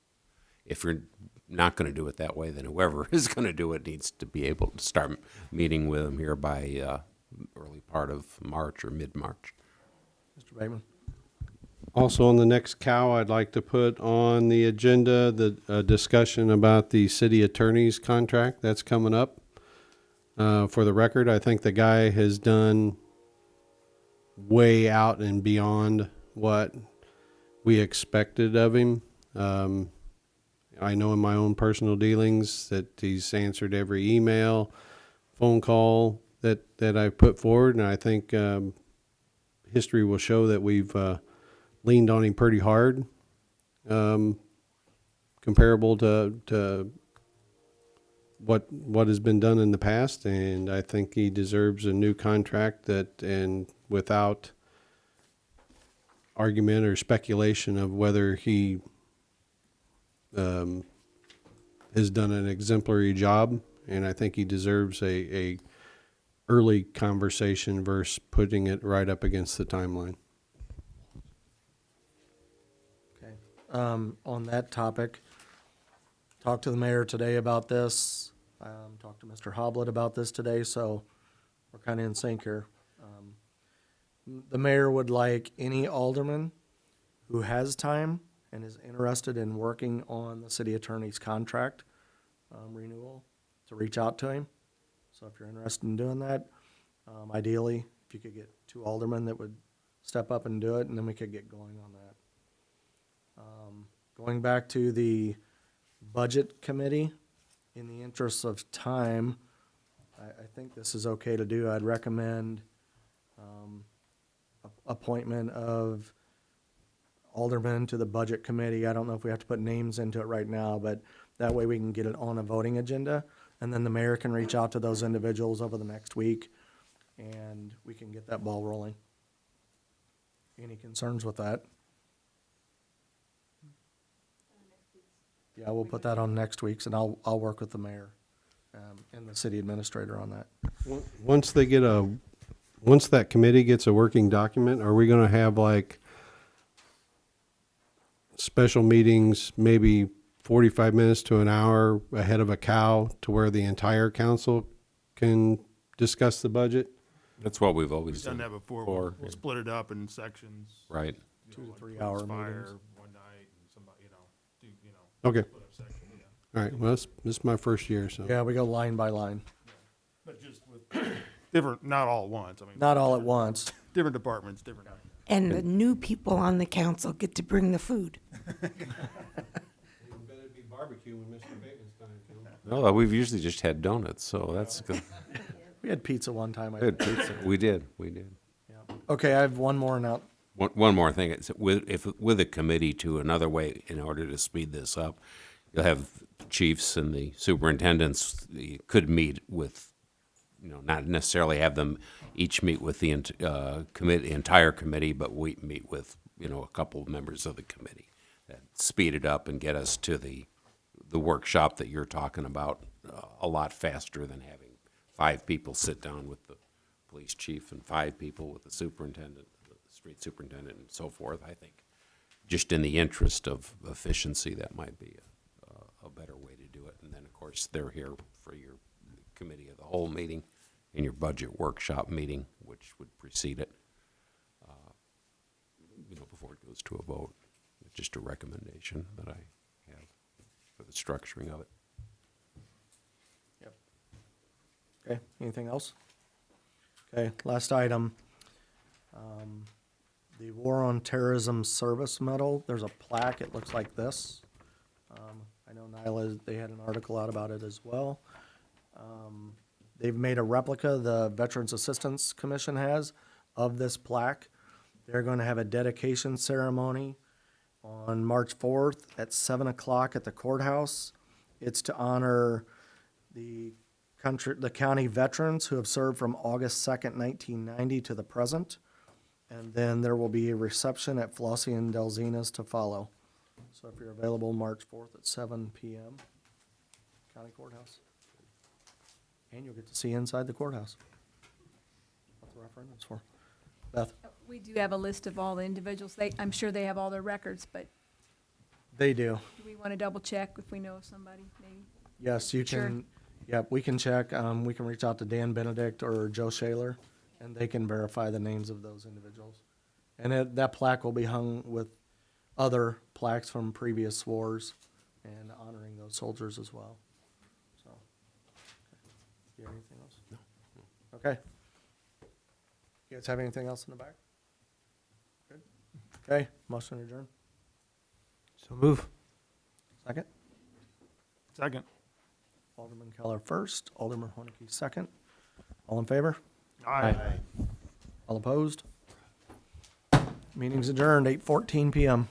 If you're not going to do it that way, then whoever is going to do it needs to be able to start meeting with them here by early part of March or mid-March. Mr. Bateman? Also on the next cow, I'd like to put on the agenda the discussion about the city attorney's contract that's coming up. For the record, I think the guy has done way out and beyond what we expected of him. I know in my own personal dealings that he's answered every email, phone call that I put forward, and I think history will show that we've leaned on him pretty hard, comparable to what has been done in the past, and I think he deserves a new contract and without argument or speculation of whether he has done an exemplary job, and I think he deserves a early conversation versus putting it right up against the timeline. Okay. On that topic, talked to the mayor today about this. Talked to Mr. Hoblet about this today, so we're kind of in sync here. The mayor would like any alderman who has time and is interested in working on the city attorney's contract renewal to reach out to him. So if you're interested in doing that, ideally, if you could get 2 aldermen that would step up and do it, and then we could get going on that. Going back to the budget committee, in the interest of time, I think this is okay to do. I'd recommend appointment of aldermen to the budget committee. I don't know if we have to put names into it right now, but that way we can get it on a voting agenda. And then the mayor can reach out to those individuals over the next week, and we can get that ball rolling. Any concerns with that? Yeah, we'll put that on next week's, and I'll work with the mayor and the city administrator on that. Once they get once that committee gets a working document, are we gonna have like special meetings, maybe 45 minutes to an hour ahead of a cow to where the entire council can discuss the budget? That's what we've always We've done done. that before. before. We'll split it up in sections. Right. You 2 know, to like 3 hour Police Fire meetings. one night and somebody, do, Okay, split up section, yeah. all right, well, this is my first year, so. Yeah, we go line by line. But just with different, not all at once. I mean, Not all at once. different departments, different. And the new people on the council get to bring the food. No, we've usually just had donuts, so that's good. We had pizza one time. I Good think. pizza. We did. Okay, I have one more now. One more thing, it's with a committee too, another way, in order to speed this up, you'll have chiefs and the superintendents, you could meet with, not necessarily have them each meet with the entire committee, but we meet with, a couple of members of the committee. That speed it up and get us to the workshop that you're talking about a lot faster than having 5 people sit down with the police chief and 5 people with the superintendent, the street superintendent, and so forth. I think just in the interest of efficiency, that might be a better way to do it. And then, of course, they're here for your committee of the whole meeting and your budget workshop meeting, which would precede it, before it goes to a vote. Just a recommendation that I have for the structuring of it. Okay, anything else? Okay, last item. The War on Terrorism Service Medal, there's a plaque, it looks like this. I know Nyla, they had an article out about it as well. They've made a replica, the Veterans Assistance Commission has, of this plaque. They're gonna have a dedication ceremony on March 4th at 7 o'clock at the courthouse. It's to honor the county veterans who have served from August 2nd, 1990 to the present. And then there will be a reception at Flossie and Delzina's to follow. So if you're available, March 4th at 7 PM, county courthouse. And you'll get to see inside the courthouse. What the referendum's for. Beth? We do have a list of all the individuals. I'm sure they have all their records, but They do. do we want to double check if we know of somebody, maybe? Yes, you Sure. can, yeah, we can check, we can reach out to Dan Benedict or Joe Shaler, and they can verify the names of those individuals. And that plaque will be hung with other plaques from previous wars and honoring those soldiers as well, so. You have anything else? No. Okay. You guys have anything else in the back? Good. Okay, motion adjourned. So move. Second? Second. Alderman Keller first, Alderman Hornicki second. All in favor? Aye. All opposed? Meeting's adjourned, 8:14 PM.